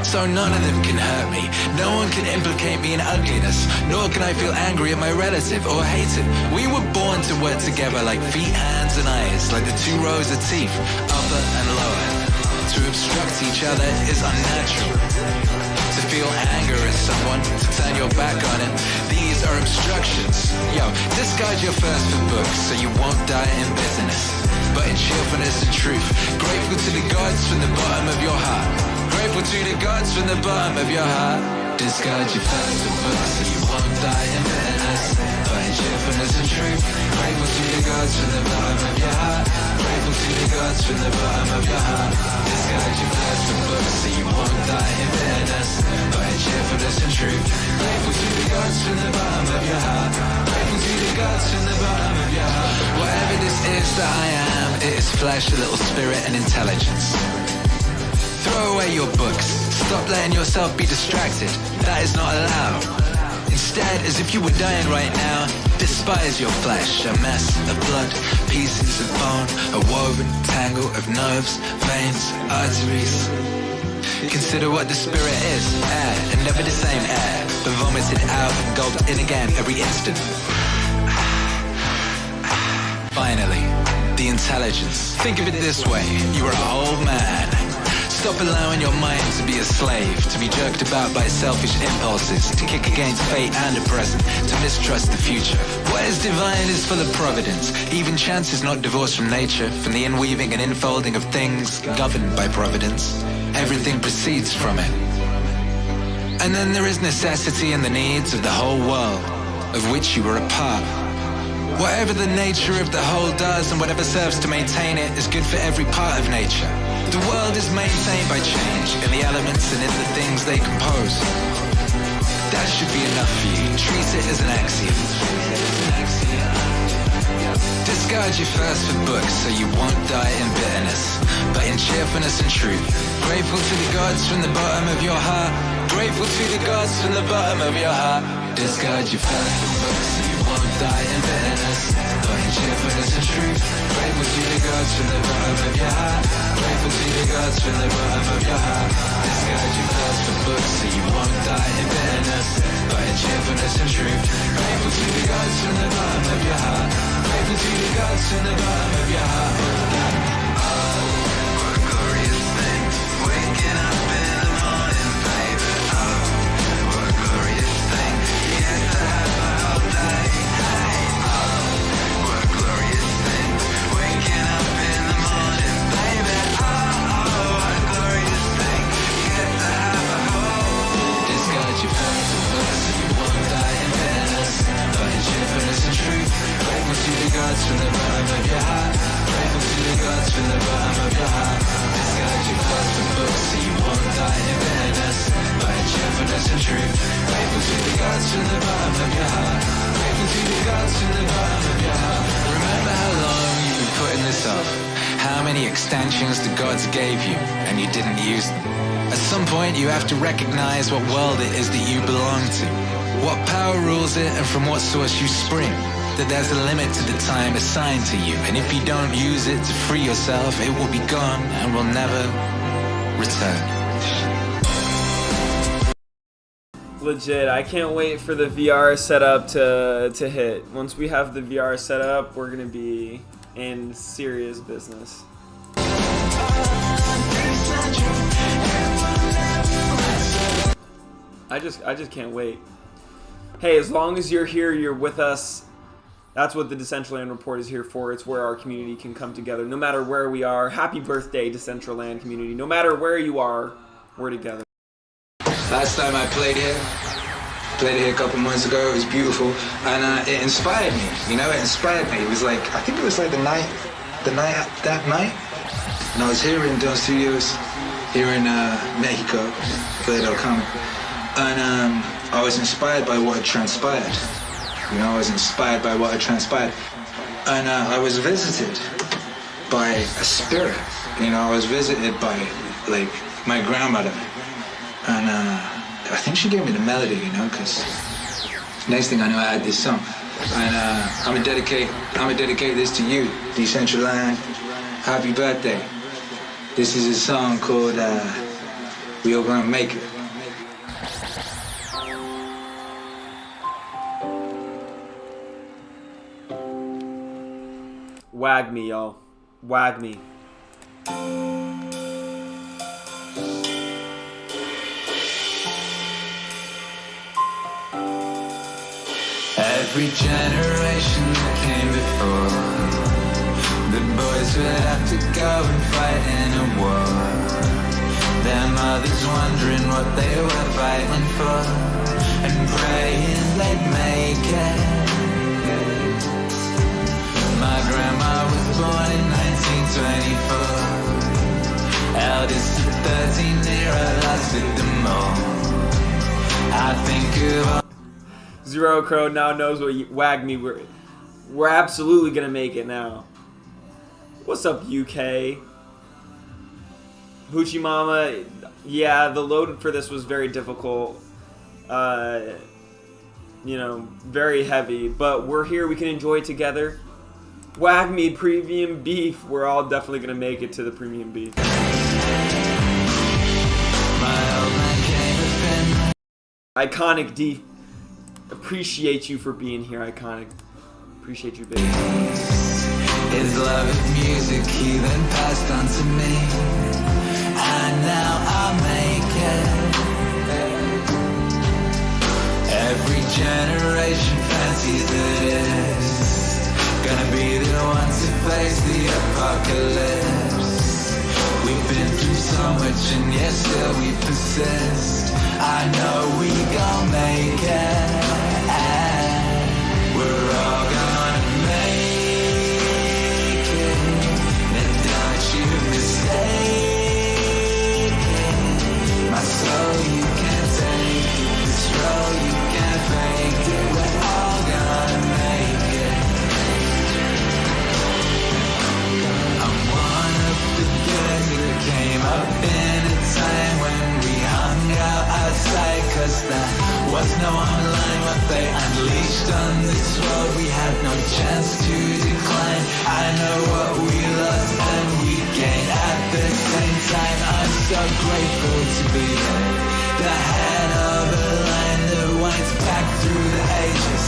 So none of them can hurt me. No one can implicate me in ugliness, nor can I feel angry at my relative or hate him. We were born to work together like feet, hands, and eyes, like the 2 rows of teeth, upper and lower. to obstruct each other is unnatural. To feel anger in someone, to turn your back on it, these are obstructions. Yo, discard your thirst for books so you won't die in bitterness, but in cheerfulness and truth. Grateful to the gods from the bottom of your heart. Grateful to the gods from the bottom of your heart. Discard your thirst for books so you won't die in bitterness, but in cheerfulness and truth. Grateful to the gods from the bottom of your heart. Grateful to the gods from the bottom of your heart. Discard your thirst for books so you won't die in bitterness, but in cheerfulness and truth. Grateful to the gods from the bottom of your heart. Grateful to the gods from the bottom of your heart. Whatever this is that I am, it is flesh, a little spirit and intelligence. Throw away your books. Stop letting yourself be distracted. That is not allowed. Instead, as if you were dying right now, despise your flesh, a mess of blood, pieces of bone, a woven tangle of nerves, veins, arteries. Consider what the spirit is, air, and never the same air, but vomited out and gulped in again every instant. Finally, the intelligence. Think of it this way, you are a whole man. Stop allowing your mind to be a slave, to be jerked about by selfish impulses, to kick against fate and the present, to mistrust the future. What is divine is full of providence. Even chance is not divorced from nature, from the inweaving and infolding of things governed by providence. Everything proceeds from it. And then there is necessity and the needs of the whole world, of which you are a part. Whatever the nature of the whole does and whatever serves to maintain it is good for every part of nature. The world is maintained by change in the elements and in the things they compose. That should be enough for you. Treat it as an axiom. Discard your thirst for books so you won't die in bitterness, but in cheerfulness and truth. Grateful to the gods from the bottom of your heart. Grateful to the gods from the bottom of your heart. Discard your thirst for books so you won't die in bitterness, but in cheerfulness and truth. Grateful to the gods from the bottom of your heart. Grateful to the gods from the bottom of your heart. Discard your thirst for books so you won't die in bitterness, but in cheerfulness and truth. Grateful to the gods from the bottom of your heart. Grateful to the gods from the bottom of your heart. Oh, what a glorious thing, waking up in the morning, baby. Oh, what a glorious thing, you get to have a whole day. Hey, oh, what a glorious thing, waking up in the morning, baby. Oh, what a glorious thing, you get to have a whole. Discard your thoughts and books so you won't die in bitterness, but in cheerfulness and truth. Grateful to the gods from the bottom of your heart. Grateful to the gods from the bottom of your heart. Discard your thoughts and books so you won't die in bitterness, but in cheerfulness and truth. Grateful to the gods from the bottom of your heart. Grateful to the gods from the bottom of your heart. Remember how long you've been putting this off? How many extensions the gods gave you and you didn't use them? At some point you have to recognize what world it is that you belong to, what power rules it and from what source you spring. That there's a limit to the time assigned to you, and if you don't use it to free yourself, it will be gone and will never return. Legit, I can't wait for the VR setup to hit. Once we have the VR set up, we're gonna be in serious business. I just can't wait. Hey, as long as you're here, you're with us. That's what the Decentraland Report is here for. It's where our community can come together. No matter where we are, happy birthday, Decentraland community. No matter where you are, we're together. Last time I played here a couple months ago. It was beautiful, and it inspired me. You know, it inspired me. It was like, I think it was like that night, and I was here in Don Studios, here in Mexico, Playa del Carmen, and I was inspired by what had transpired. You know, I was inspired by what had transpired. And I was visited by a spirit. You know, I was visited by, like, my grandmother. And I think she gave me the melody, you know, because next thing I knew, I had this song. And I'm gonna dedicate this to you, Decentraland. Happy birthday. This is a song called We All Gonna Make It. Wag me, y'all. Wag me. every generation that came before. The boys would have to go and fight in a war. Their mothers wondering what they were fighting for, and praying they'd make it. My grandma was born in 1924. Eldest of 13, near I lost it the most. I think of Zero Crow now knows what WAGME. We're absolutely gonna make it now. What's up, UK? Hoochie Mama, yeah, the load for this was very difficult. You know, very heavy, but we're here. We can enjoy it together. WAGME premium beef. We're all definitely gonna make it to the premium beef. Iconic D. Appreciate you for being here, Iconic. Appreciate you, baby. his love of music he then passed on to me, and now I'll make it. Every generation fancies that it's gonna be the one to face the apocalypse. We've been through so much and yet still we persist. I know we gon' make it. We're all gonna make it. And don't you mistake it. My soul you can't take it. This road you can't fake it. We're all gonna make it. I'm one of the kids that came up in a time when we hung out outside, cause there was no online. What they unleashed on this road, we had no chance to decline. I know what we lost and we gained at the same time. I'm so grateful to be the head of a line that winds back through the ages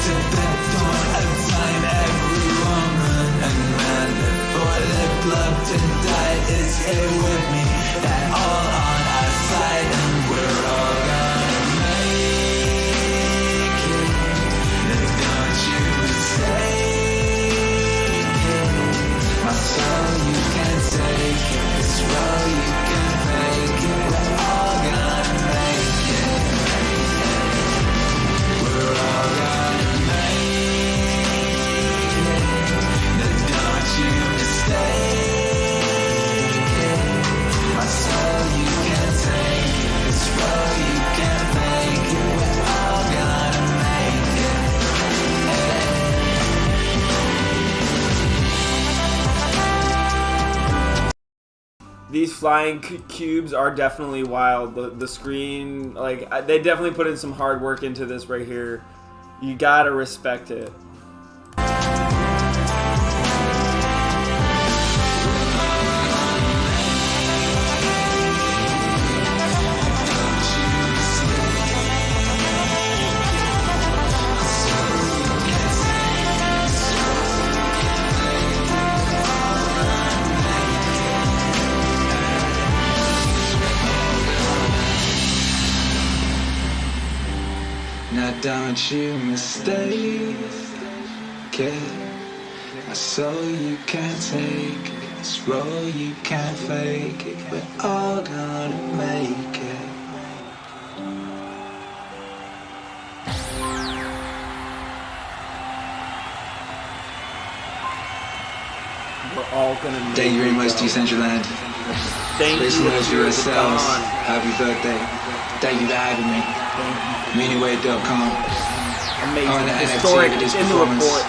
to the dawn of time. Every woman and man that fought, lived, loved and died is here with me. That all on our side, and we're all gonna make it. And don't you mistake it. My soul you can't take it. This road you can't fake it. We're all gonna make it. We're all gonna make it. And don't you mistake it. My soul you can't take it. This road you can't fake it. We're all gonna make it. These flying cubes are definitely wild. The screen, like, they definitely put in some hard work into this right here. You gotta respect it. Now don't you mistake it. My soul you can't take it. This road you can't fake it. We're all gonna make it. We're all gonna make Thank you very it, much, bro. Decentraland. Thank Space you, Love for Spirit of yourselves. Dawn. Happy birthday. Thank you for having me. Meaningway.com. Amazing. On the Historic. NFT of this It's in the performance. report.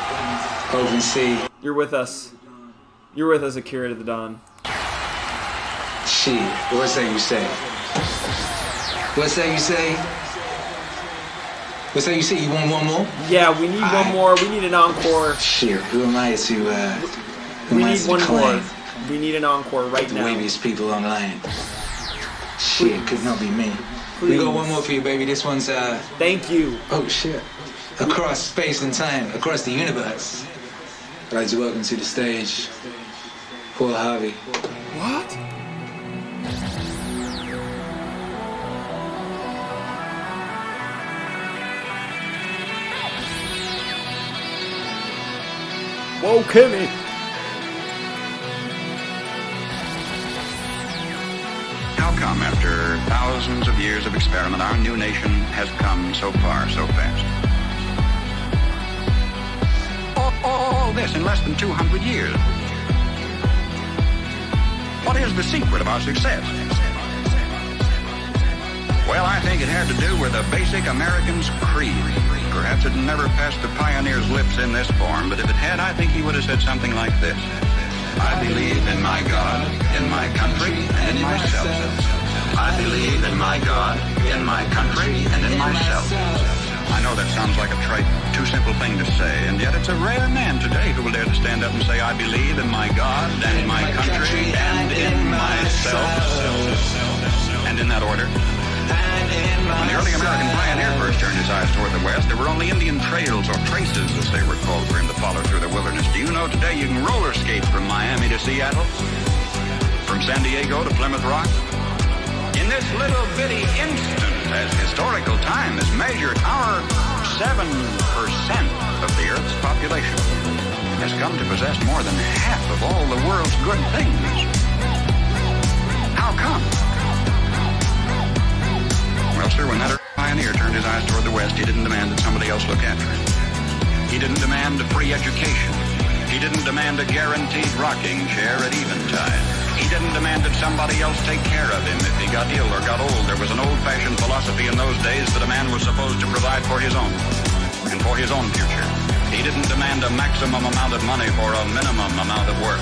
Open sea. You're with us. You're with us, Akira to the Dawn. Shit. What's that you say? What's that you say? What's that you say? You want one more? Yeah, we need one more. We need an encore. Shit. Who am I to who We am I need to one more. decline? We need an encore right The now. waviest people online. Shit, could not be me. We Please. got one more for you, baby. This one's Thank you. oh shit. Across space and time, across the universe. I'd like to welcome to the stage Paul Harvey. What? Whoa, Kimmy! How come, after thousands of years of experiment, our new nation has come so far so fast? All this in less than 200 years. What is the secret of our success? Well, I think it had to do with a basic American's creed. Perhaps it never passed the pioneer's lips in this form, but if it had, I think he would have said something like this. I believe in my God, in my country, and in myself. I believe in my God, in my country, and in myself. I know that sounds like a trite, too simple thing to say, and yet it's a rare man today who will dare to stand up and say, I believe in my God, and my country, and in myself. And in that order. When the early American pioneer first turned his eyes toward the west, there were only Indian trails, or traces as they were called, for him to follow through the wilderness. Do you know today you can roller skate from Miami to Seattle? From San Diego to Plymouth Rock? In this little bitty instant, as historical time is measured, our 7% of the Earth's population has come to possess more than half of all the world's good things. How come? Well, sir, when that pioneer turned his eyes toward the west, he didn't demand that somebody else look after him. He didn't demand a free education. He didn't demand a guaranteed rocking chair at eventide. He didn't demand that somebody else take care of him if he got ill or got old. There was an old-fashioned philosophy in those days that a man was supposed to provide for his own and for his own future. He didn't demand a maximum amount of money for a minimum amount of work.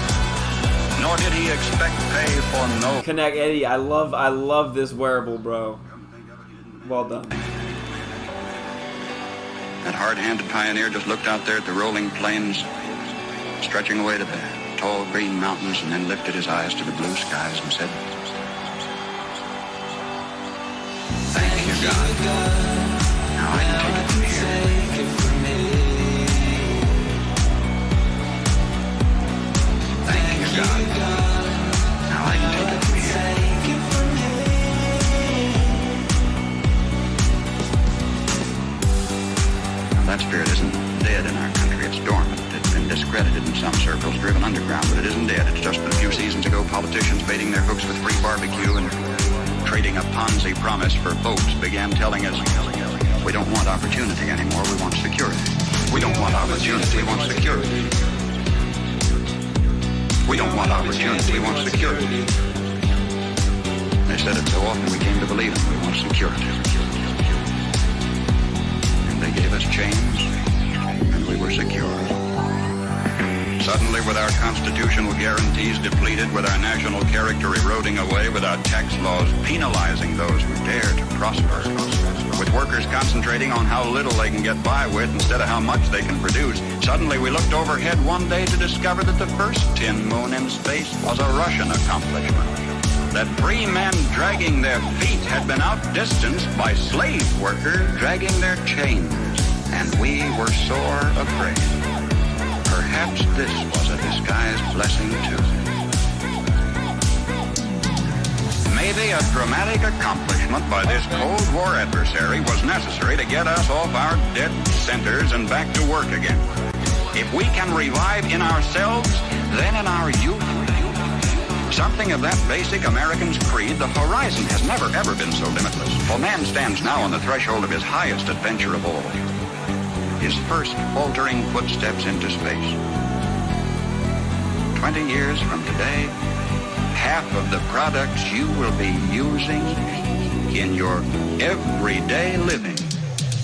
Nor did he expect pay for no... Connect Eddie, I love this wearable, bro. Well done. That hard-handed pioneer just looked out there at the rolling plains, stretching away to the tall green mountains, and then lifted his eyes to the blue skies and said, Thank you, God. Now I can take it from here. Thank you, God. Now I can take it from here. That spirit isn't dead in our country. It's dormant. It's been discredited in some circles, driven underground, but it isn't dead. It's just a few seasons ago, politicians baiting their hooks with free barbecue and trading a Ponzi promise for votes began telling us, we don't want opportunity anymore, we want security. We don't want opportunity, we want security. We don't want opportunity, we want security. They said it so often we came to believe it. We want security. They gave us chains, and we were secure. Suddenly, with our constitutional guarantees depleted, with our national character eroding away, with our tax laws penalizing those who dare to prosper, with workers concentrating on how little they can get by with instead of how much they can produce, suddenly we looked overhead one day to discover that the first tin moon in space was a Russian accomplishment. That free men dragging their feet had been outdistanced by slave workers dragging their chains, and we were sore afraid. Perhaps this was a disguised blessing too. Maybe a dramatic accomplishment by this Cold War adversary was necessary to get us off our dead centers and back to work again. If we can revive in ourselves, then in our youth, something of that basic American's creed, the horizon has never ever been so limitless. For man stands now on the threshold of his highest adventure of all, his first faltering footsteps into space. 20 years from today, half of the products you will be using in your everyday living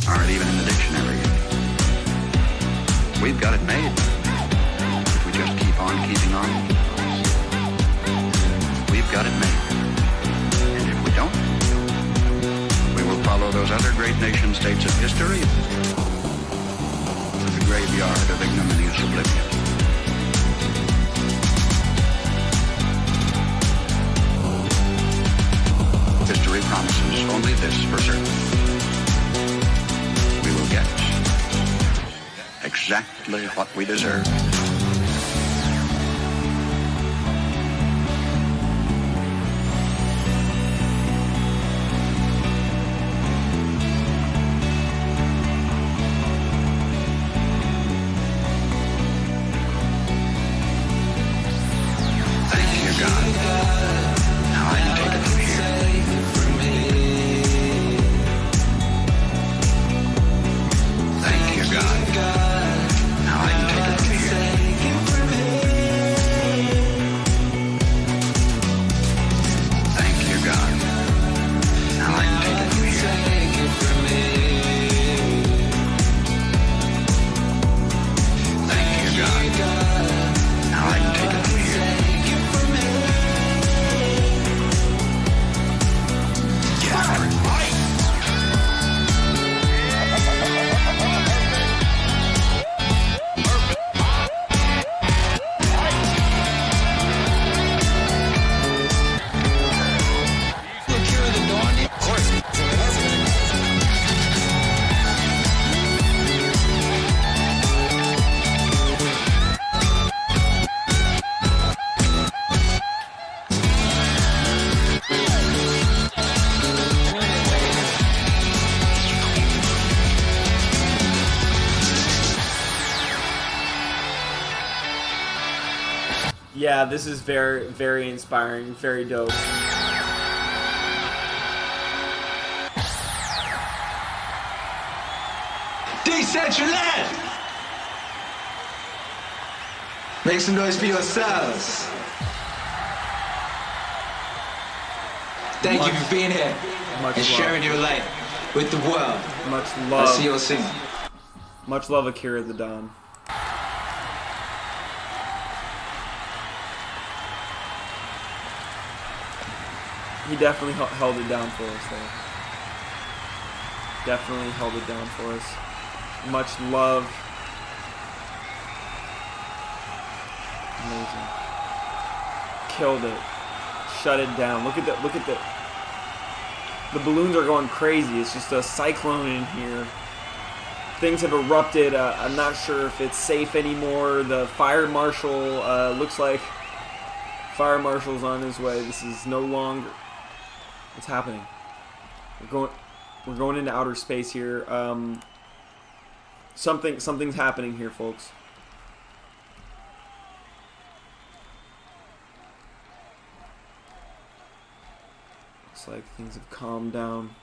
aren't even in the dictionary yet. We've got it made. If we just keep on keeping on. We've got it made. And if we don't, we will follow those other great nation states of history to the graveyard of ignominious oblivion. History promises only this for certain. We will get exactly what we deserve. Yeah, this is very, very inspiring, very dope. Decentraland! Make some noise for yourselves. Thank you for being here and sharing your light with the world. Much love. I'll see you all soon. Much love, Akira the Don. He definitely held it down for us, though. Definitely held it down for us. Much love. Amazing. Killed it. Shut it down. Look at the balloons are going crazy. It's just a cyclone in here. Things have erupted. I'm not sure if it's safe anymore. The fire marshal looks like fire marshal's on his way. This is no longer. What's happening? We're going into outer space here. Something's happening here, folks. Looks like things have calmed down.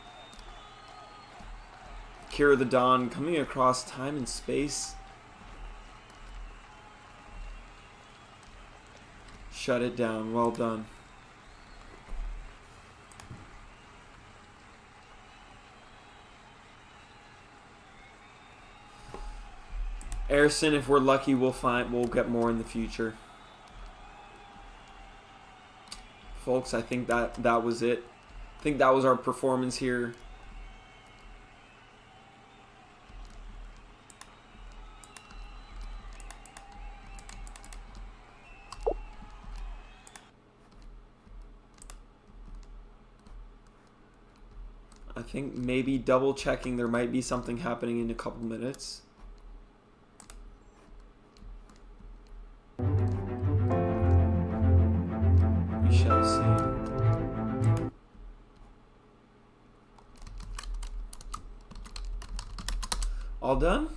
Akira the Don coming across time and space. Shut it down. Well done. Airson, if we're lucky, we'll get more in the future. Folks, I think that was it. I think that was our performance here. I think maybe double checking, there might be something happening in a couple minutes. We shall see. All done?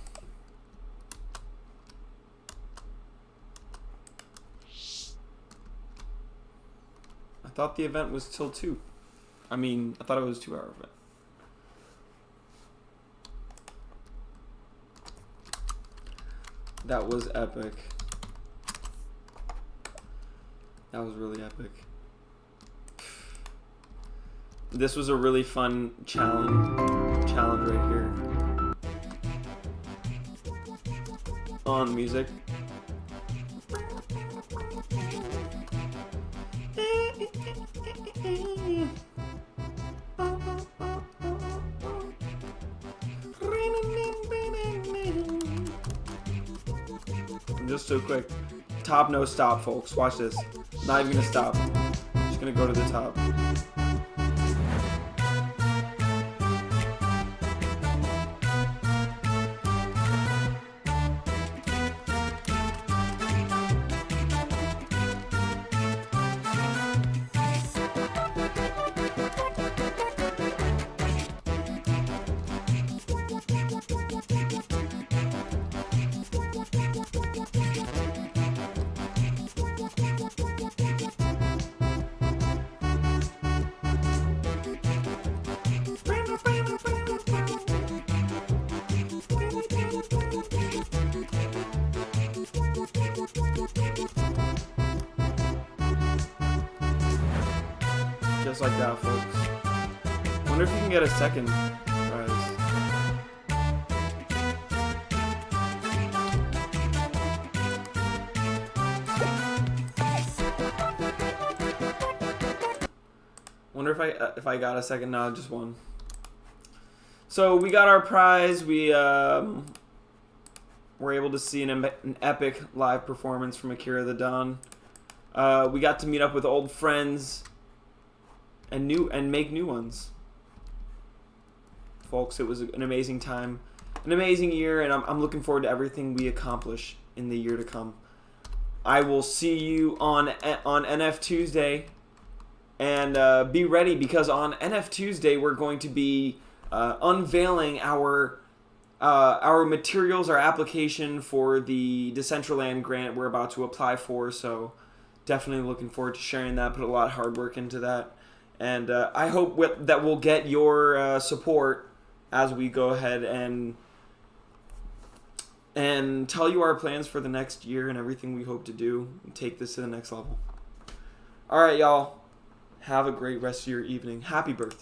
I thought the event was till 2. I thought it was a 2-hour event. That was epic. That was really epic. This was a really fun challenge right here. On music. Just so quick. Top, no stop, folks. Watch this. Not even gonna stop. Just gonna go to the top. Just like that, folks. Wonder if you can get a second prize. Wonder if I got a second. No, just one. So we got our prize. We were able to see an epic live performance from Akira the Don. We got to meet up with old friends and make new ones. Folks, it was an amazing time, an amazing year, and I'm looking forward to everything we accomplish in the year to come. I will see you on NF Tuesday, and be ready, because on NF Tuesday we're going to be unveiling our materials, our application for the Decentraland grant we're about to apply for. So definitely looking forward to sharing that. Put a lot of hard work into that. And I hope that we'll get your support as we go ahead and tell you our plans for the next year and everything we hope to do and take this to the next level. All right, y'all. Have a great rest of your evening. Happy birthday.